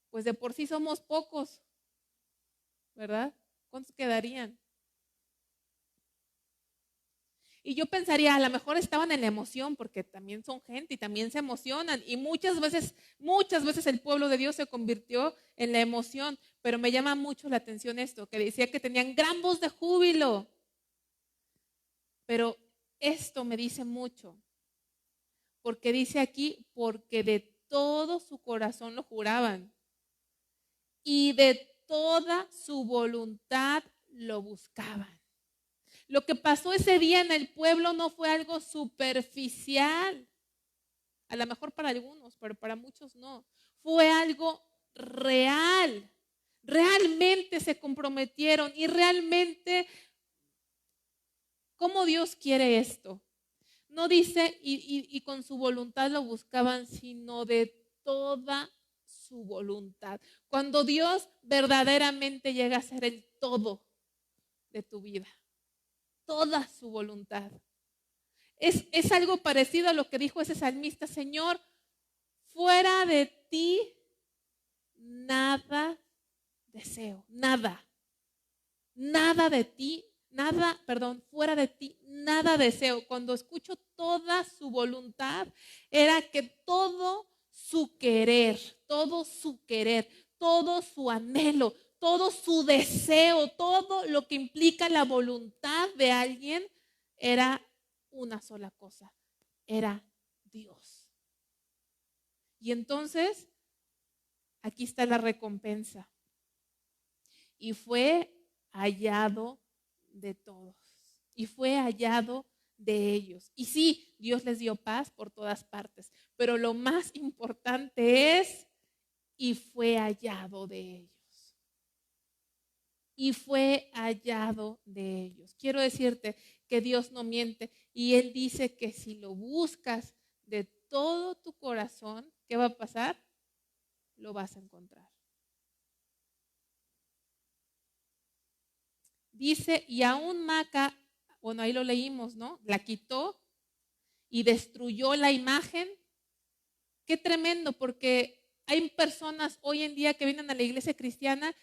Pues de por sí somos pocos, ¿verdad? ¿Cuántos quedarían? Y yo pensaría, a lo mejor estaban en la emoción, porque también son gente y también se emocionan. Y muchas veces el pueblo de Dios se convirtió en la emoción. Pero me llama mucho la atención esto, que decía que tenían gran voz de júbilo. Pero esto me dice mucho, porque dice aquí, porque de todo su corazón lo juraban y de toda su voluntad lo buscaban. Lo que pasó ese día en el pueblo no fue algo superficial, a lo mejor para algunos, pero para muchos no. Fue algo real. Realmente se comprometieron y realmente, ¿cómo Dios quiere esto? No dice y con su voluntad lo buscaban, sino de toda su voluntad. Cuando Dios verdaderamente llega a ser el todo de tu vida, toda su voluntad. Es algo parecido a lo que dijo ese salmista: Señor, fuera de ti nada deseo, nada de ti, fuera de ti nada deseo. Cuando escucho toda su voluntad, era que todo su querer, todo su anhelo, todo su deseo, todo lo que implica la voluntad de alguien, era una sola cosa: era Dios. Y entonces, aquí está la recompensa. Y fue hallado de todos. Y fue hallado de ellos. Y sí, Dios les dio paz por todas partes. Pero lo más importante es, y fue hallado de ellos. Y fue hallado de ellos. Quiero decirte que Dios no miente. Y Él dice que si lo buscas de todo tu corazón, ¿qué va a pasar? Lo vas a encontrar. Dice, y aún Maca, bueno, ahí lo leímos, ¿no? La quitó y destruyó la imagen. Qué tremendo, porque hay personas hoy en día que vienen a la iglesia cristiana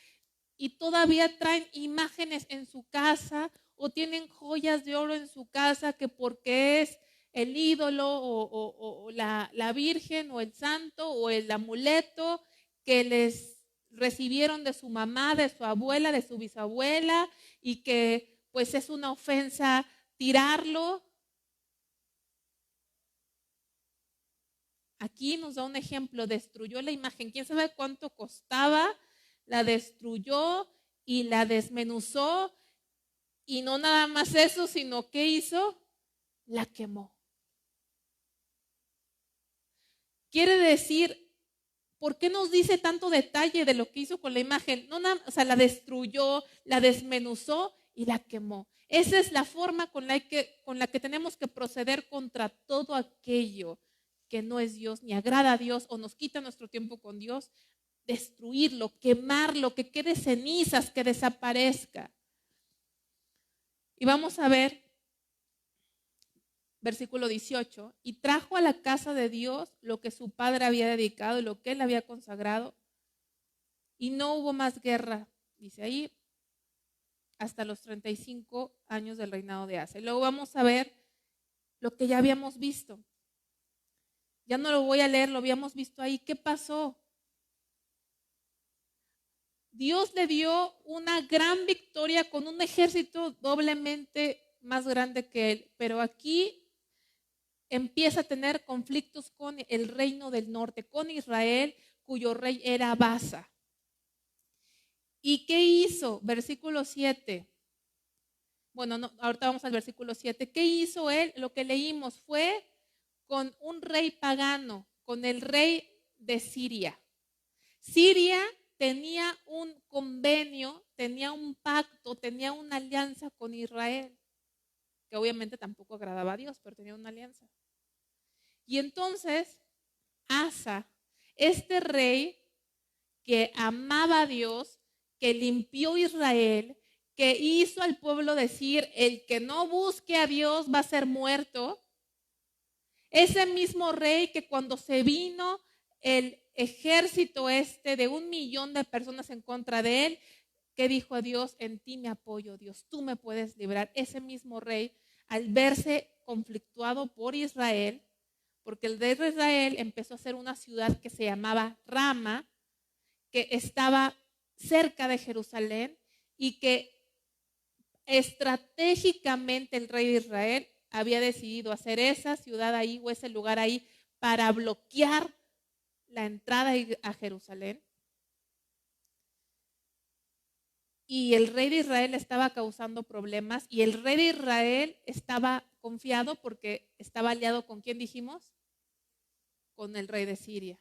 y todavía traen imágenes en su casa o tienen joyas de oro en su casa, que porque es el ídolo o la virgen o el santo o el amuleto que les recibieron de su mamá, de su abuela, de su bisabuela, y que pues es una ofensa tirarlo. Aquí nos da un ejemplo: destruyó la imagen. ¿Quién sabe cuánto costaba? La destruyó y la desmenuzó. Y no nada más eso, sino ¿qué hizo? La quemó. Quiere decir, ¿por qué nos dice tanto detalle de lo que hizo con la imagen? No, o sea, la destruyó, la desmenuzó y la quemó. Esa es la forma con la que tenemos que proceder contra todo aquello que no es Dios, ni agrada a Dios o nos quita nuestro tiempo con Dios. Destruirlo, quemarlo, que quede cenizas, que desaparezca. Y vamos a ver versículo 18, y trajo a la casa de Dios lo que su padre había dedicado y lo que él había consagrado, y no hubo más guerra, dice ahí, hasta los 35 años del reinado de Asa. Y luego vamos a ver lo que ya habíamos visto. Ya no lo voy a leer, lo habíamos visto ahí. ¿Qué pasó? Dios le dio una gran victoria con un ejército doblemente más grande que él, pero aquí empieza a tener conflictos con el reino del norte, con Israel, cuyo rey era Baasa. ¿Y qué hizo? Versículo 7. Bueno, no, ahorita vamos al versículo 7. ¿Qué hizo él? Lo que leímos fue con un rey pagano, con el rey de Siria. Siria tenía un convenio, tenía un pacto, tenía una alianza con Israel, que obviamente tampoco agradaba a Dios, pero tenía una alianza. Y entonces Asa, este rey que amaba a Dios, que limpió Israel, que hizo al pueblo decir: el que no busque a Dios va a ser muerto. Ese mismo rey que cuando se vino el ejército de 1,000,000 de personas en contra de él, que dijo a Dios: en ti me apoyo, Dios, tú me puedes librar. Ese mismo rey, al verse conflictuado por Israel, porque el rey de Israel empezó a hacer una ciudad que se llamaba Rama, que estaba cerca de Jerusalén y que estratégicamente el rey de Israel había decidido hacer esa ciudad ahí o ese lugar ahí para bloquear la entrada a Jerusalén. Y el rey de Israel estaba causando problemas y el rey de Israel estaba confiado porque estaba aliado con ¿quién dijimos? Con el rey de Siria.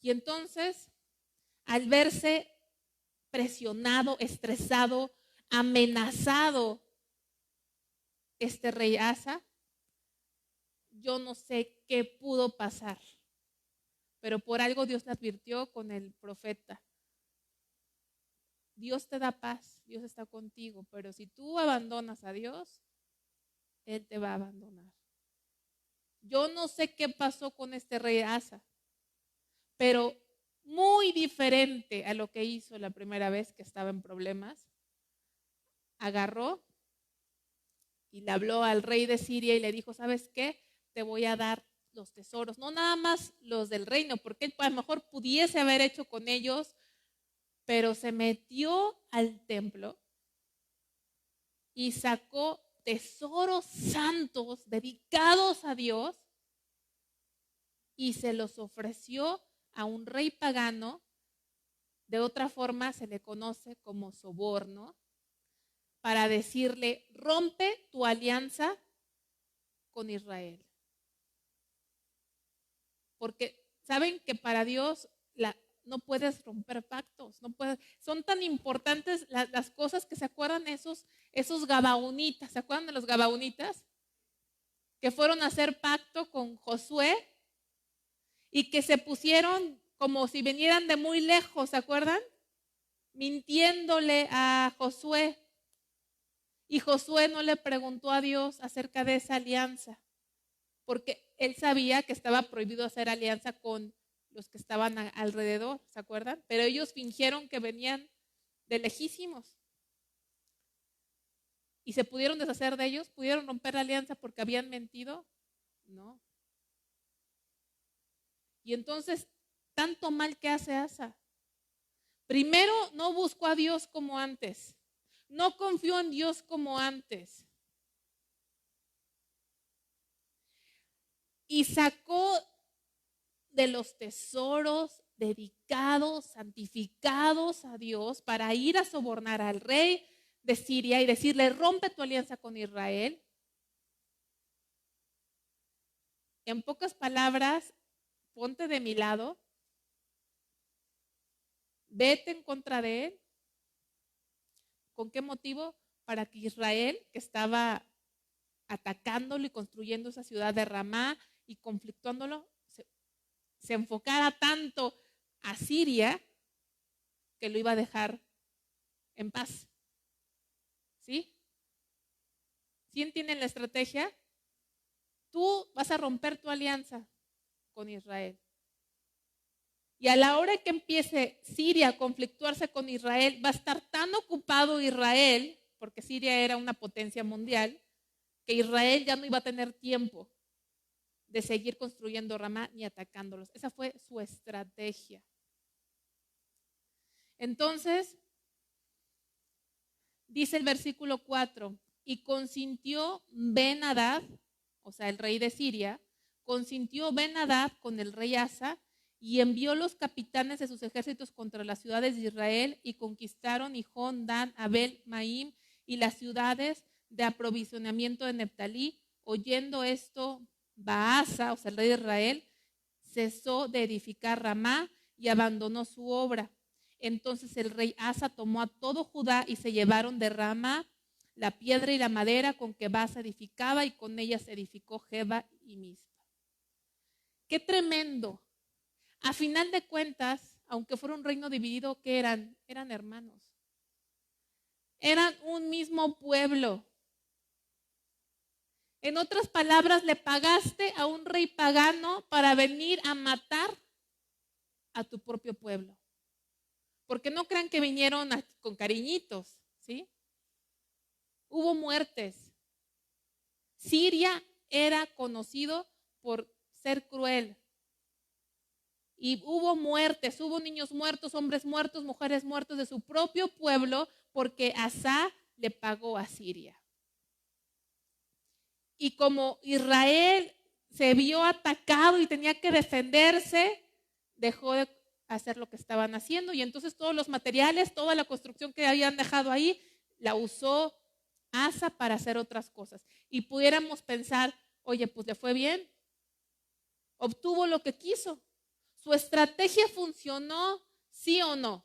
Y entonces, al verse presionado, estresado, amenazado este rey Asa, yo no sé qué pudo pasar, pero por algo Dios le advirtió con el profeta: Dios te da paz, Dios está contigo, pero si tú abandonas a Dios, Él te va a abandonar. Yo no sé qué pasó con este rey Asa, pero muy diferente a lo que hizo la primera vez que estaba en problemas. Agarró y le habló al rey de Siria y le dijo: ¿sabes qué? Te voy a dar los tesoros, no nada más los del reino, porque él a lo mejor pudiese haber hecho con ellos, pero se metió al templo y sacó tesoros santos dedicados a Dios y se los ofreció a un rey pagano. De otra forma se le conoce como soborno, para decirle: rompe tu alianza con Israel. Porque saben que para Dios no puedes romper pactos, no puedes, son tan importantes las cosas que se acuerdan esos gabaonitas, ¿se acuerdan de los gabaonitas? Que fueron a hacer pacto con Josué y que se pusieron como si vinieran de muy lejos, ¿se acuerdan? Mintiéndole a Josué. Y Josué no le preguntó a Dios acerca de esa alianza, porque él sabía que estaba prohibido hacer alianza con los que estaban alrededor, ¿se acuerdan? Pero ellos fingieron que venían de lejísimos. ¿Y se pudieron deshacer de ellos? ¿Pudieron romper la alianza porque habían mentido? No. Y entonces, tanto mal que hace Asa. Primero, no buscó a Dios como antes. No confió en Dios como antes. Y sacó de los tesoros dedicados, santificados a Dios, para ir a sobornar al rey de Siria y decirle: rompe tu alianza con Israel. En pocas palabras, ponte de mi lado, vete en contra de él. ¿Con qué motivo? Para que Israel, que estaba atacándolo y construyendo esa ciudad de Ramá y conflictuándolo, se enfocara tanto a Siria que lo iba a dejar en paz. ¿Sí? ¿Sí entienden la estrategia? Tú vas a romper tu alianza con Israel. Y a la hora que empiece Siria a conflictuarse con Israel, va a estar tan ocupado Israel, porque Siria era una potencia mundial, que Israel ya no iba a tener tiempo de seguir construyendo Ramá ni atacándolos. Esa fue su estrategia. Entonces, dice el versículo 4, y consintió Ben-Hadad, o sea, el rey de Siria, consintió Ben-Hadad con el rey Asa y envió los capitanes de sus ejércitos contra las ciudades de Israel y conquistaron Hijón, Dan, Abel, Maim y las ciudades de aprovisionamiento de Neftalí. Oyendo esto, Baasa, o sea, el rey de Israel, cesó de edificar Ramá y abandonó su obra. Entonces el rey Asa tomó a todo Judá y se llevaron de Ramá la piedra y la madera con que Baasa edificaba, y con ellas edificó Geba y Mizpa. ¡Qué tremendo! A final de cuentas, aunque fuera un reino dividido, ¿qué eran? Eran hermanos. Eran un mismo pueblo. En otras palabras, le pagaste a un rey pagano para venir a matar a tu propio pueblo. Porque no crean que vinieron con cariñitos, ¿sí? Hubo muertes. Siria era conocido por ser cruel. Y hubo muertes, hubo niños muertos, hombres muertos, mujeres muertos de su propio pueblo porque Asa le pagó a Siria. Y como Israel se vio atacado y tenía que defenderse, dejó de hacer lo que estaban haciendo y entonces todos los materiales, toda la construcción que habían dejado ahí, la usó Asa para hacer otras cosas. Y pudiéramos pensar, oye, pues le fue bien, obtuvo lo que quiso. ¿Su estrategia funcionó, sí o no?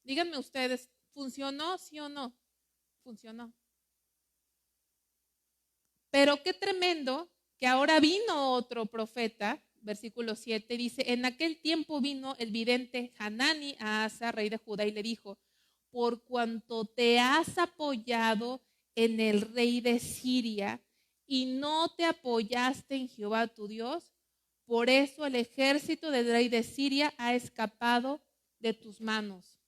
Díganme ustedes, ¿funcionó, sí o no? Funcionó. Pero qué tremendo que ahora vino otro profeta, versículo 7, dice, en aquel tiempo vino el vidente Hanani a Asa, rey de Judá, y le dijo, por cuanto te has apoyado en el rey de Siria y no te apoyaste en Jehová tu Dios, por eso el ejército del rey de Siria ha escapado de tus manos.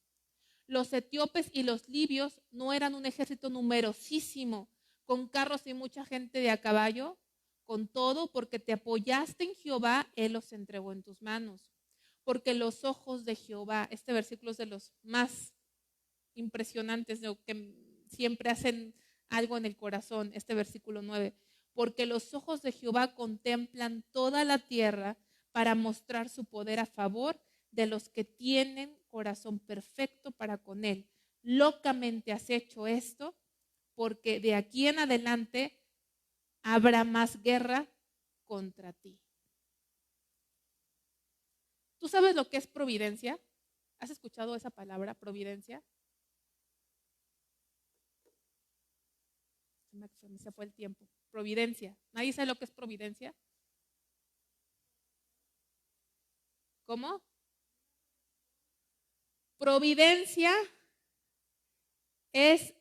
Los etíopes y los libios no eran un ejército numerosísimo, con carros y mucha gente de a caballo, con todo, porque te apoyaste en Jehová, Él los entregó en tus manos. Porque los ojos de Jehová, este versículo es de los más impresionantes, de que siempre hacen algo en el corazón, este versículo 9. Porque los ojos de Jehová contemplan toda la tierra para mostrar su poder a favor de los que tienen corazón perfecto para con Él. Locamente has hecho esto, porque de aquí en adelante habrá más guerra contra ti. ¿Tú sabes lo que es providencia? ¿Has escuchado esa palabra, providencia? Se fue el tiempo. Providencia. ¿Nadie sabe lo que es providencia? ¿Cómo? Providencia es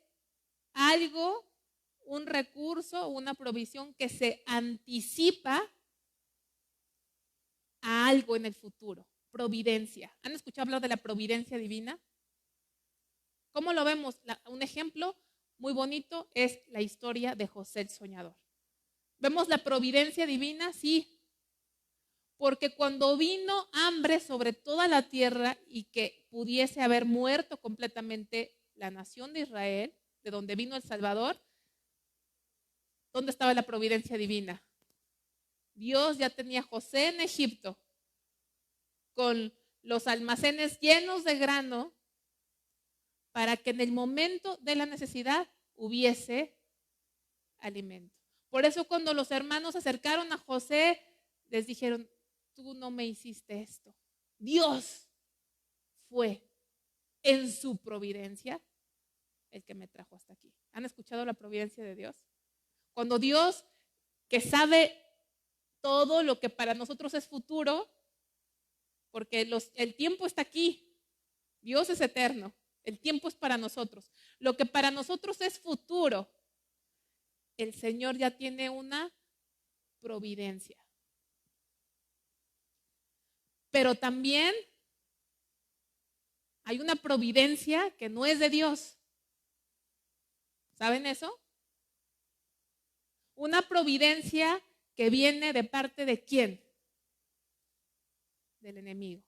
algo, un recurso, una provisión que se anticipa a algo en el futuro. Providencia. ¿Han escuchado hablar de la providencia divina? ¿Cómo lo vemos? Un ejemplo muy bonito es la historia de José el soñador. ¿Vemos la providencia divina? Sí. Porque cuando vino hambre sobre toda la tierra y que pudiese haber muerto completamente la nación de Israel, de donde vino el Salvador, ¿dónde estaba la providencia divina? Dios ya tenía a José en Egipto con los almacenes llenos de grano para que en el momento de la necesidad hubiese alimento. Por eso cuando los hermanos se acercaron a José, les dijeron, tú no me hiciste esto. Dios fue en su providencia el que me trajo hasta aquí. ¿Han escuchado la providencia de Dios? Cuando Dios, que sabe todo lo que para nosotros es futuro, porque el tiempo está aquí, Dios es eterno, el tiempo es para nosotros. Lo que para nosotros es futuro, el Señor ya tiene una providencia. Pero también hay una providencia que no es de Dios. ¿Saben eso? Una providencia que viene de parte de ¿quién? Del enemigo.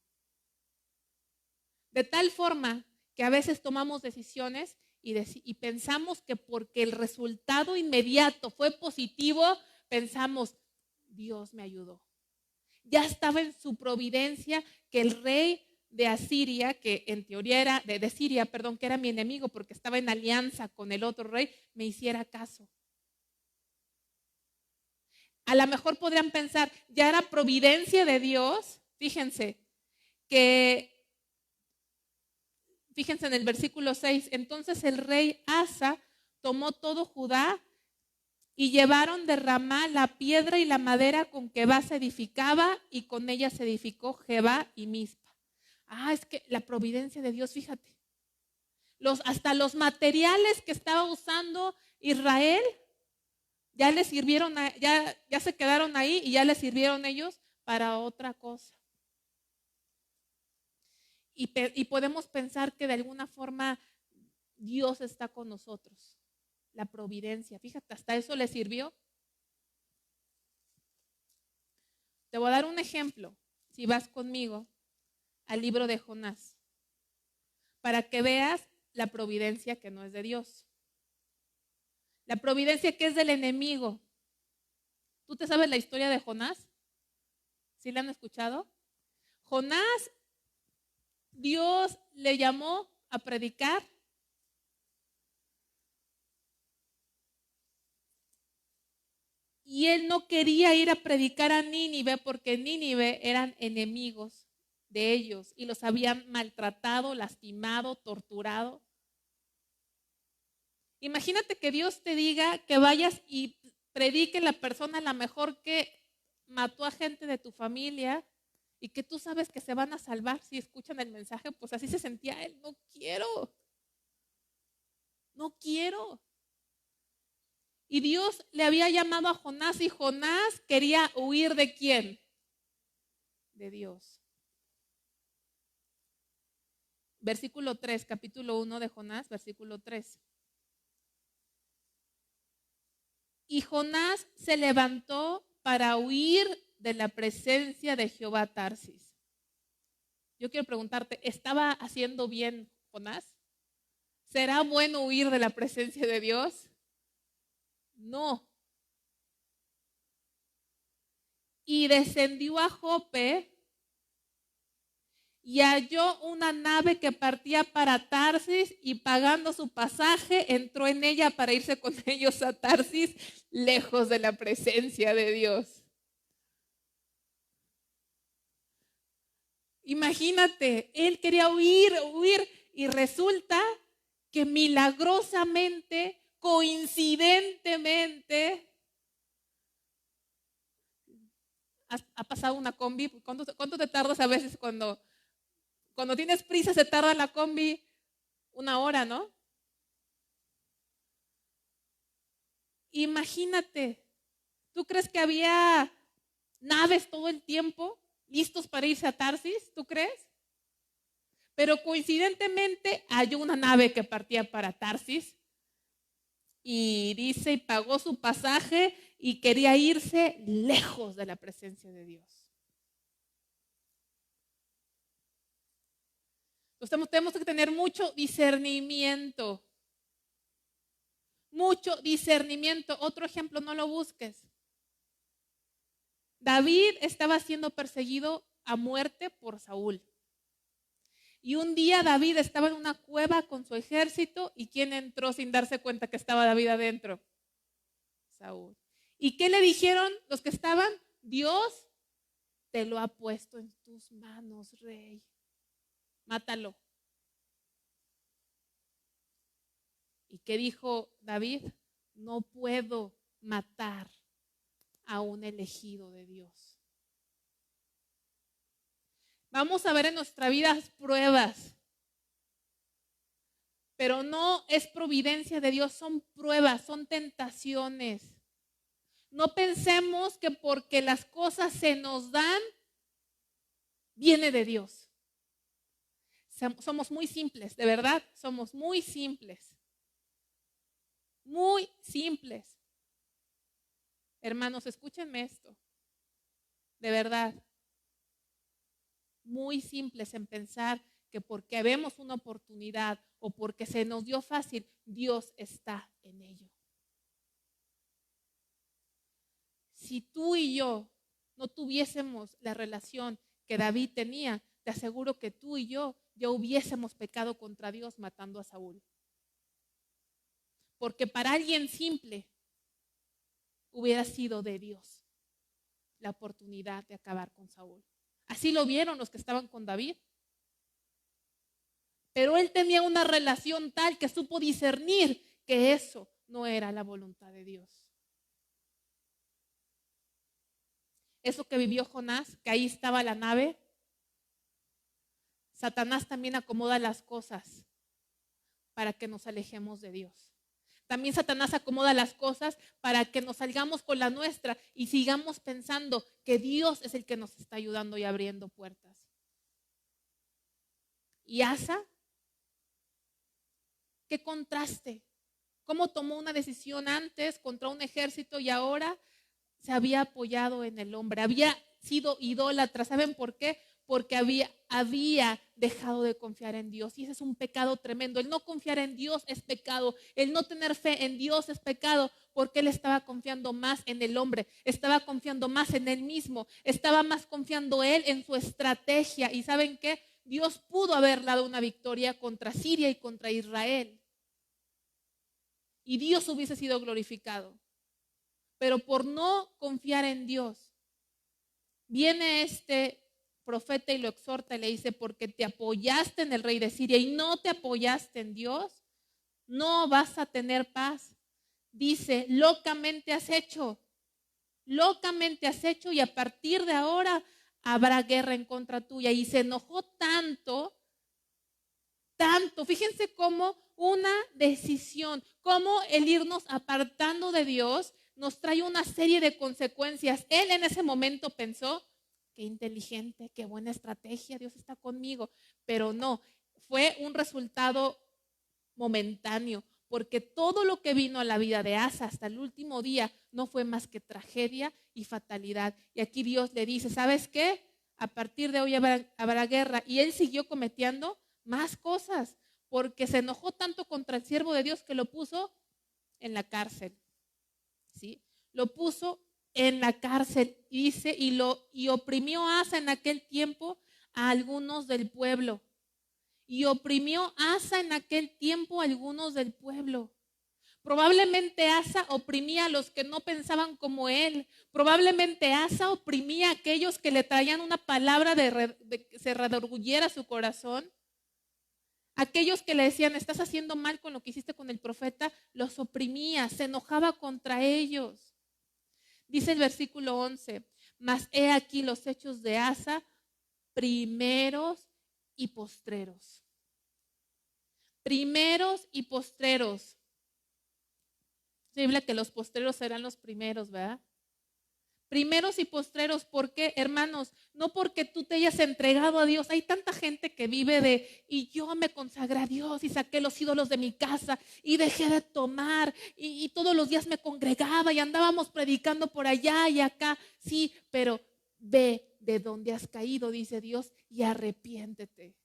De tal forma que a veces tomamos decisiones y pensamos que porque el resultado inmediato fue positivo, pensamos, Dios me ayudó. Ya estaba en su providencia que el rey de Asiria, que en teoría era de Siria, perdón, que era mi enemigo porque estaba en alianza con el otro rey, me hiciera caso. A lo mejor podrían pensar, ya era providencia de Dios. Fíjense en el versículo 6, entonces el rey Asa tomó todo Judá y llevaron de Ramá la piedra y la madera con que se edificaba y con ella se edificó Jebá y Mizpa. Es que la providencia de Dios, fíjate. Hasta los materiales que estaba usando Israel Ya les sirvieron, ya se quedaron ahí y ya les sirvieron ellos para otra cosa. Y podemos pensar que de alguna forma Dios está con nosotros. La providencia, fíjate, hasta eso le sirvió. Te voy a dar un ejemplo, si vas conmigo al libro de Jonás, para que veas la providencia que no es de Dios. La providencia que es del enemigo. ¿Tú te sabes la historia de Jonás? ¿Sí la han escuchado? Jonás, Dios le llamó a predicar. Y él no quería ir a predicar a Nínive porque Nínive eran enemigos de ellos y los habían maltratado, lastimado, torturado. Imagínate que Dios te diga que vayas y predique la persona a la mejor que mató a gente de tu familia y que tú sabes que se van a salvar si escuchan el mensaje. Pues así se sentía él. No quiero. No quiero. Y Dios le había llamado a Jonás y Jonás quería huir ¿de quién? De Dios. Versículo 3, capítulo 1 de Jonás, versículo 3. Y Jonás se levantó para huir de la presencia de Jehová Tarsis. Yo quiero preguntarte, ¿estaba haciendo bien Jonás? ¿Será bueno huir de la presencia de Dios? No. Y descendió a Jope y halló una nave que partía para Tarsis y pagando su pasaje entró en ella para irse con ellos a Tarsis, lejos de la presencia de Dios. Imagínate, él quería huir y resulta que milagrosamente, coincidentemente, ha pasado una combi. ¿Cuánto te tardas a veces cuando tienes prisa? Se tarda la combi 1 hora, ¿no? Imagínate, ¿tú crees que había naves todo el tiempo listos para irse a Tarsis? ¿Tú crees? Pero coincidentemente halló una nave que partía para Tarsis y dice, y pagó su pasaje y quería irse lejos de la presencia de Dios. Entonces tenemos que tener mucho discernimiento. Mucho discernimiento. Otro ejemplo, no lo busques. David estaba siendo perseguido a muerte por Saúl. Y un día David estaba en una cueva con su ejército y ¿quién entró sin darse cuenta que estaba David adentro? Saúl. ¿Y qué le dijeron los que estaban? Dios te lo ha puesto en tus manos, rey. Mátalo. ¿Y qué dijo David? No puedo matar a un elegido de Dios. Vamos a ver en nuestra vida pruebas, pero no es providencia de Dios, son pruebas, son tentaciones. No pensemos que porque las cosas se nos dan, viene de Dios. Somos muy simples, de verdad, somos muy simples. Muy simples. Hermanos, escúchenme esto. De verdad. Muy simples en pensar que porque vemos una oportunidad o porque se nos dio fácil, Dios está en ello. Si tú y yo no tuviésemos la relación que David tenía, te aseguro que tú y yo ya hubiésemos pecado contra Dios matando a Saúl. Porque para alguien simple hubiera sido de Dios la oportunidad de acabar con Saúl. Así lo vieron los que estaban con David. Pero él tenía una relación tal que supo discernir que eso no era la voluntad de Dios. Eso que vivió Jonás, que ahí estaba la nave, Satanás también acomoda las cosas para que nos alejemos de Dios. también Satanás acomoda las cosas para que nos salgamos con la nuestra y sigamos pensando que Dios es el que nos está ayudando y abriendo puertas. Y Asa, qué contraste. Cómo tomó una decisión antes contra un ejército y ahora se había apoyado en el hombre. Había sido idólatra. ¿Saben por qué? Porque había dejado de confiar en Dios. Y ese es un pecado tremendo. El no confiar en Dios es pecado. El no tener fe en Dios es pecado, porque él estaba confiando más en el hombre. Estaba confiando más en él mismo. Estaba más confiando él en su estrategia. ¿Y saben qué? Dios pudo haber dado una victoria contra Siria y contra Israel. Y Dios hubiese sido glorificado. Pero por no confiar en Dios, viene este profeta y lo exhorta y le dice: porque te apoyaste en el rey de Siria y no te apoyaste en Dios, no vas a tener paz. Dice: locamente has hecho y a partir de ahora habrá guerra en contra tuya. Y se enojó tanto, fíjense cómo una decisión, cómo el irnos apartando de Dios nos trae una serie de consecuencias. Él en ese momento pensó: qué inteligente, qué buena estrategia, Dios está conmigo. Pero no, fue un resultado momentáneo, porque todo lo que vino a la vida de Asa hasta el último día no fue más que tragedia y fatalidad. Y aquí Dios le dice: ¿sabes qué? A partir de hoy habrá guerra. Y él siguió cometiendo más cosas, porque se enojó tanto contra el siervo de Dios que lo puso en la cárcel. ¿Sí? Lo puso en la cárcel, y dice, y oprimió Asa en aquel tiempo a algunos del pueblo. Y oprimió Asa en aquel tiempo a algunos del pueblo. Probablemente Asa oprimía a los que no pensaban como él. Probablemente Asa oprimía a aquellos que le traían una palabra de que se redarguyera su corazón. Aquellos que le decían: estás haciendo mal con lo que hiciste con el profeta, los oprimía, se enojaba contra ellos. Dice el versículo 11: mas he aquí los hechos de Asa, primeros y postreros. Primeros y postreros. Es posible que los postreros serán los primeros, ¿verdad? Primeros y postreros. ¿Por qué, hermanos? No porque tú te hayas entregado a Dios. Hay tanta gente que vive y yo me consagré a Dios y saqué los ídolos de mi casa y dejé de tomar y todos los días me congregaba y andábamos predicando por allá y acá. Sí, pero ve de dónde has caído, dice Dios, y arrepiéntete.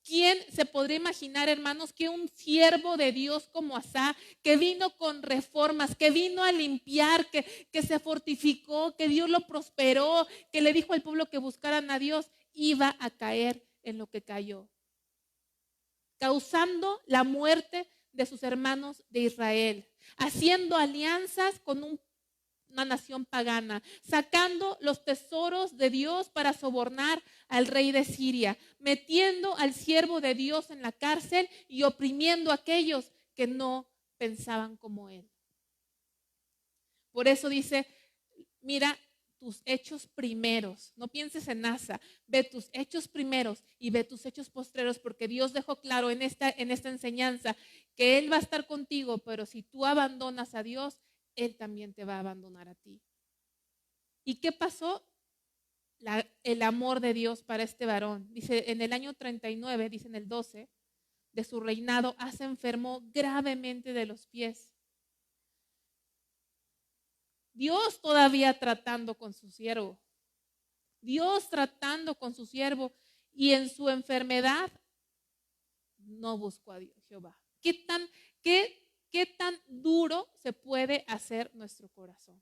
¿Quién se podría imaginar, hermanos, que un siervo de Dios como Asa, que vino con reformas, que vino a limpiar, que se fortificó, que Dios lo prosperó, que le dijo al pueblo que buscaran a Dios, iba a caer en lo que cayó, causando la muerte de sus hermanos de Israel, haciendo alianzas con una nación pagana, sacando los tesoros de Dios para sobornar al rey de Siria, metiendo al siervo de Dios en la cárcel y oprimiendo a aquellos que no pensaban como él. Por eso dice: mira tus hechos primeros, no pienses en Asa, ve tus hechos primeros y ve tus hechos postreros, porque Dios dejó claro en esta enseñanza que Él va a estar contigo, pero si tú abandonas a Dios, Él también te va a abandonar a ti. ¿Y qué pasó? El amor de Dios para este varón. Dice, en el año 39, dice en el 12 de su reinado, Asa enfermó gravemente de los pies. Dios todavía tratando con su siervo. Dios tratando con su siervo, y en su enfermedad no buscó a Dios, Jehová. ¿Qué tan duro se puede hacer nuestro corazón?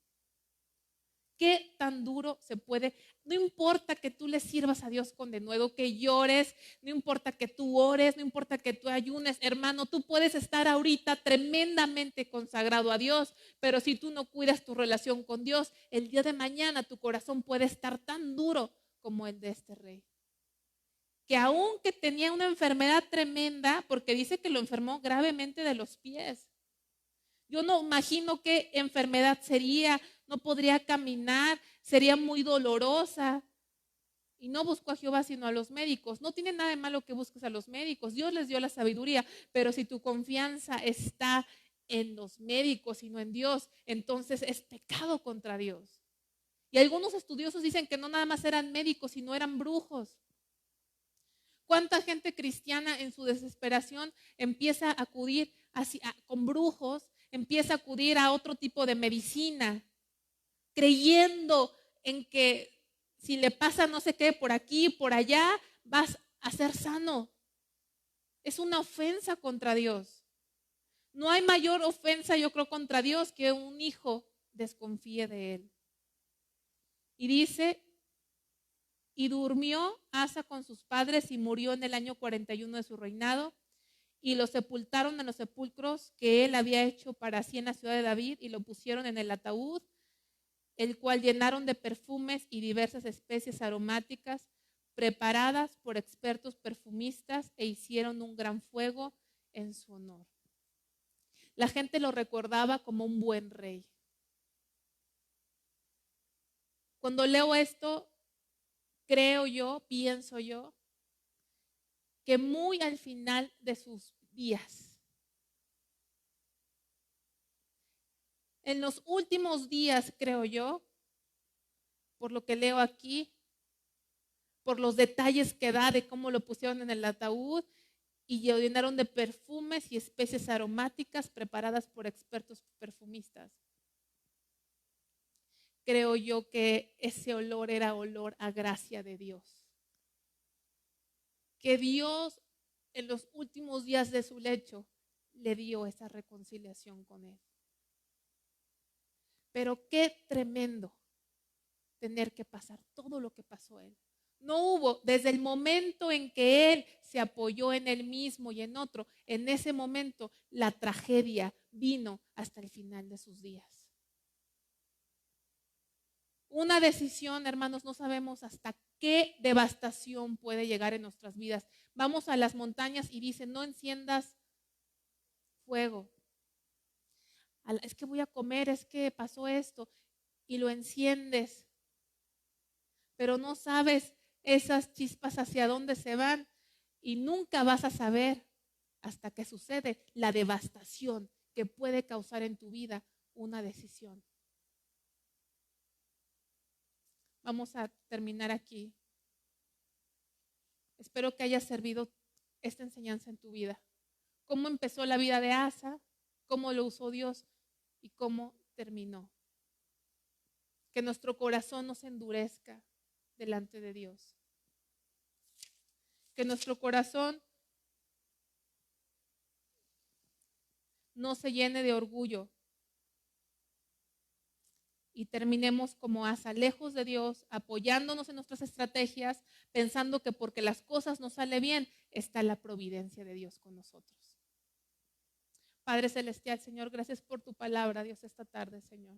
¿Qué tan duro se puede? No importa que tú le sirvas a Dios con denuedo, que llores, no importa que tú ores, no importa que tú ayunes, hermano, tú puedes estar ahorita tremendamente consagrado a Dios, pero si tú no cuidas tu relación con Dios, el día de mañana tu corazón puede estar tan duro como el de este rey. Que aunque tenía una enfermedad tremenda, porque dice que lo enfermó gravemente de los pies. Yo no imagino qué enfermedad sería, no podría caminar, sería muy dolorosa. y no buscó a Jehová sino a los médicos. No tiene nada de malo que busques a los médicos. Dios les dio la sabiduría, pero si tu confianza está en los médicos y no en Dios, entonces es pecado contra Dios. Y algunos estudiosos dicen que no nada más eran médicos, sino eran brujos. ¿Cuánta gente cristiana en su desesperación empieza a acudir con brujos, empieza a acudir a otro tipo de medicina, creyendo en que si le pasa no sé qué por aquí, por allá, vas a ser sano? Es una ofensa contra Dios. No hay mayor ofensa, yo creo, contra Dios que un hijo desconfíe de Él. Y dice, y durmió Asa con sus padres y murió en el año 41 de su reinado. Y lo sepultaron en los sepulcros que él había hecho para sí en la ciudad de David, y lo pusieron en el ataúd, el cual llenaron de perfumes y diversas especies aromáticas preparadas por expertos perfumistas, e hicieron un gran fuego en su honor. La gente lo recordaba como un buen rey. Cuando leo esto, creo yo, pienso yo, que muy al final de sus días, en los últimos días, creo yo, por lo que leo aquí, por los detalles que da de cómo lo pusieron en el ataúd y lo llenaron de perfumes y especies aromáticas preparadas por expertos perfumistas. Creo yo que ese olor era olor a gracia de Dios. Que Dios en los últimos días de su lecho le dio esa reconciliación con él. Pero qué tremendo tener que pasar todo lo que pasó él. No hubo, desde el momento en que él se apoyó en él mismo y en otro, en ese momento la tragedia vino hasta el final de sus días. Una decisión, hermanos, no sabemos hasta qué devastación puede llegar en nuestras vidas. Vamos a las montañas y dicen, no enciendas fuego. Es que voy a comer, es que pasó esto, y lo enciendes, pero no sabes esas chispas hacia dónde se van, y nunca vas a saber hasta que sucede la devastación que puede causar en tu vida una decisión. Vamos a terminar aquí. Espero que haya servido esta enseñanza en tu vida. Cómo empezó la vida de Asa, cómo lo usó Dios y cómo terminó. Que nuestro corazón no se endurezca delante de Dios. Que nuestro corazón no se llene de orgullo y terminemos como Asa, lejos de Dios, apoyándonos en nuestras estrategias, pensando que porque las cosas nos salen bien, está la providencia de Dios con nosotros. Padre Celestial, Señor, gracias por tu palabra, Dios, esta tarde, Señor.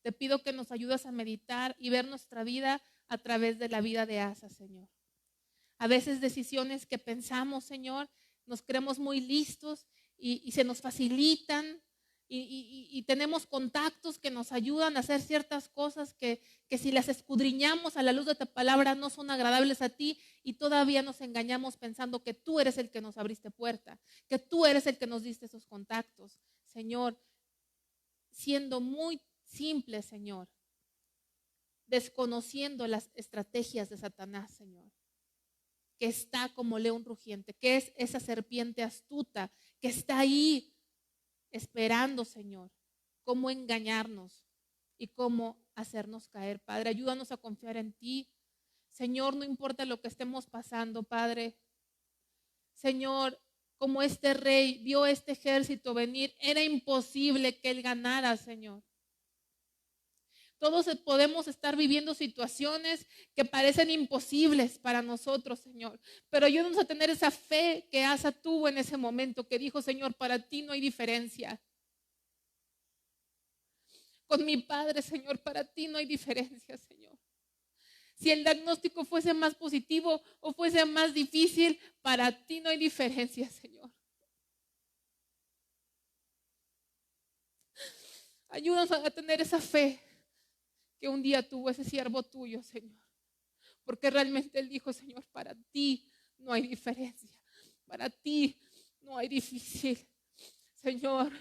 Te pido que nos ayudes a meditar y ver nuestra vida a través de la vida de Asa, Señor. A veces decisiones que pensamos, Señor, nos creemos muy listos y se nos facilitan y tenemos contactos que nos ayudan a hacer ciertas cosas que si las escudriñamos a la luz de tu palabra no son agradables a ti, y todavía nos engañamos pensando que tú eres el que nos abriste puerta, que tú eres el que nos diste esos contactos. Señor, siendo muy simple, Señor, desconociendo las estrategias de Satanás, Señor, que está como león rugiente, que es esa serpiente astuta, que está ahí esperando, Señor, cómo engañarnos y cómo hacernos caer. Padre, ayúdanos a confiar en ti. Señor, no importa lo que estemos pasando, Padre. Señor, como este rey vio este ejército venir, era imposible que él ganara, Señor. Todos podemos estar viviendo situaciones que parecen imposibles para nosotros, Señor. Pero ayúdanos a tener esa fe que Asa tuvo en ese momento, que dijo, Señor, para ti no hay diferencia. Con mi padre, Señor, para ti no hay diferencia, Señor. Si el diagnóstico fuese más positivo o fuese más difícil, para ti no hay diferencia, Señor. Ayúdanos a tener esa fe que un día tuvo ese siervo tuyo, Señor. Porque realmente Él dijo, Señor, para ti no hay diferencia. Para ti no hay difícil. Señor,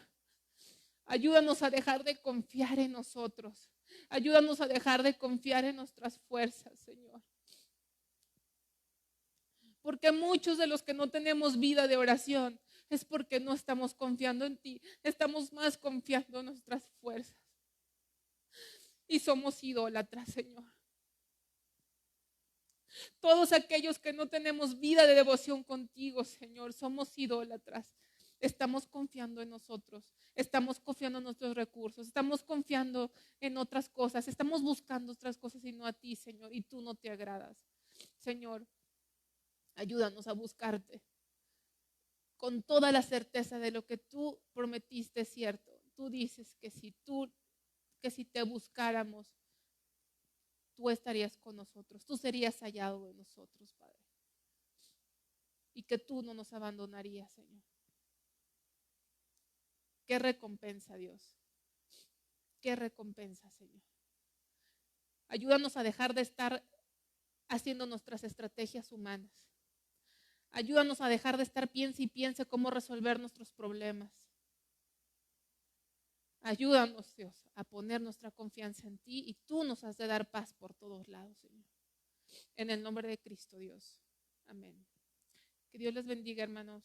ayúdanos a dejar de confiar en nosotros. Ayúdanos a dejar de confiar en nuestras fuerzas, Señor. Porque muchos de los que no tenemos vida de oración es porque no estamos confiando en ti. Estamos más confiando en nuestras fuerzas. Y somos idólatras, Señor. Todos aquellos que no tenemos vida de devoción contigo, Señor, somos idólatras. Estamos confiando en nosotros, estamos confiando en nuestros recursos, estamos confiando en otras cosas, estamos buscando otras cosas y no a ti, Señor, y tú no te agradas. Señor, ayúdanos a buscarte con toda la certeza de lo que tú prometiste es cierto. Tú dices que si te buscáramos, tú estarías con nosotros, tú serías hallado de nosotros, Padre. Y que tú no nos abandonarías, Señor. Qué recompensa, Dios. Qué recompensa, Señor. Ayúdanos a dejar de estar haciendo nuestras estrategias humanas. Ayúdanos a dejar de estar piense y piense cómo resolver nuestros problemas. Ayúdanos, Dios, a poner nuestra confianza en ti y tú nos has de dar paz por todos lados, Señor. En el nombre de Cristo, Dios. Amén. Que Dios les bendiga, hermanos.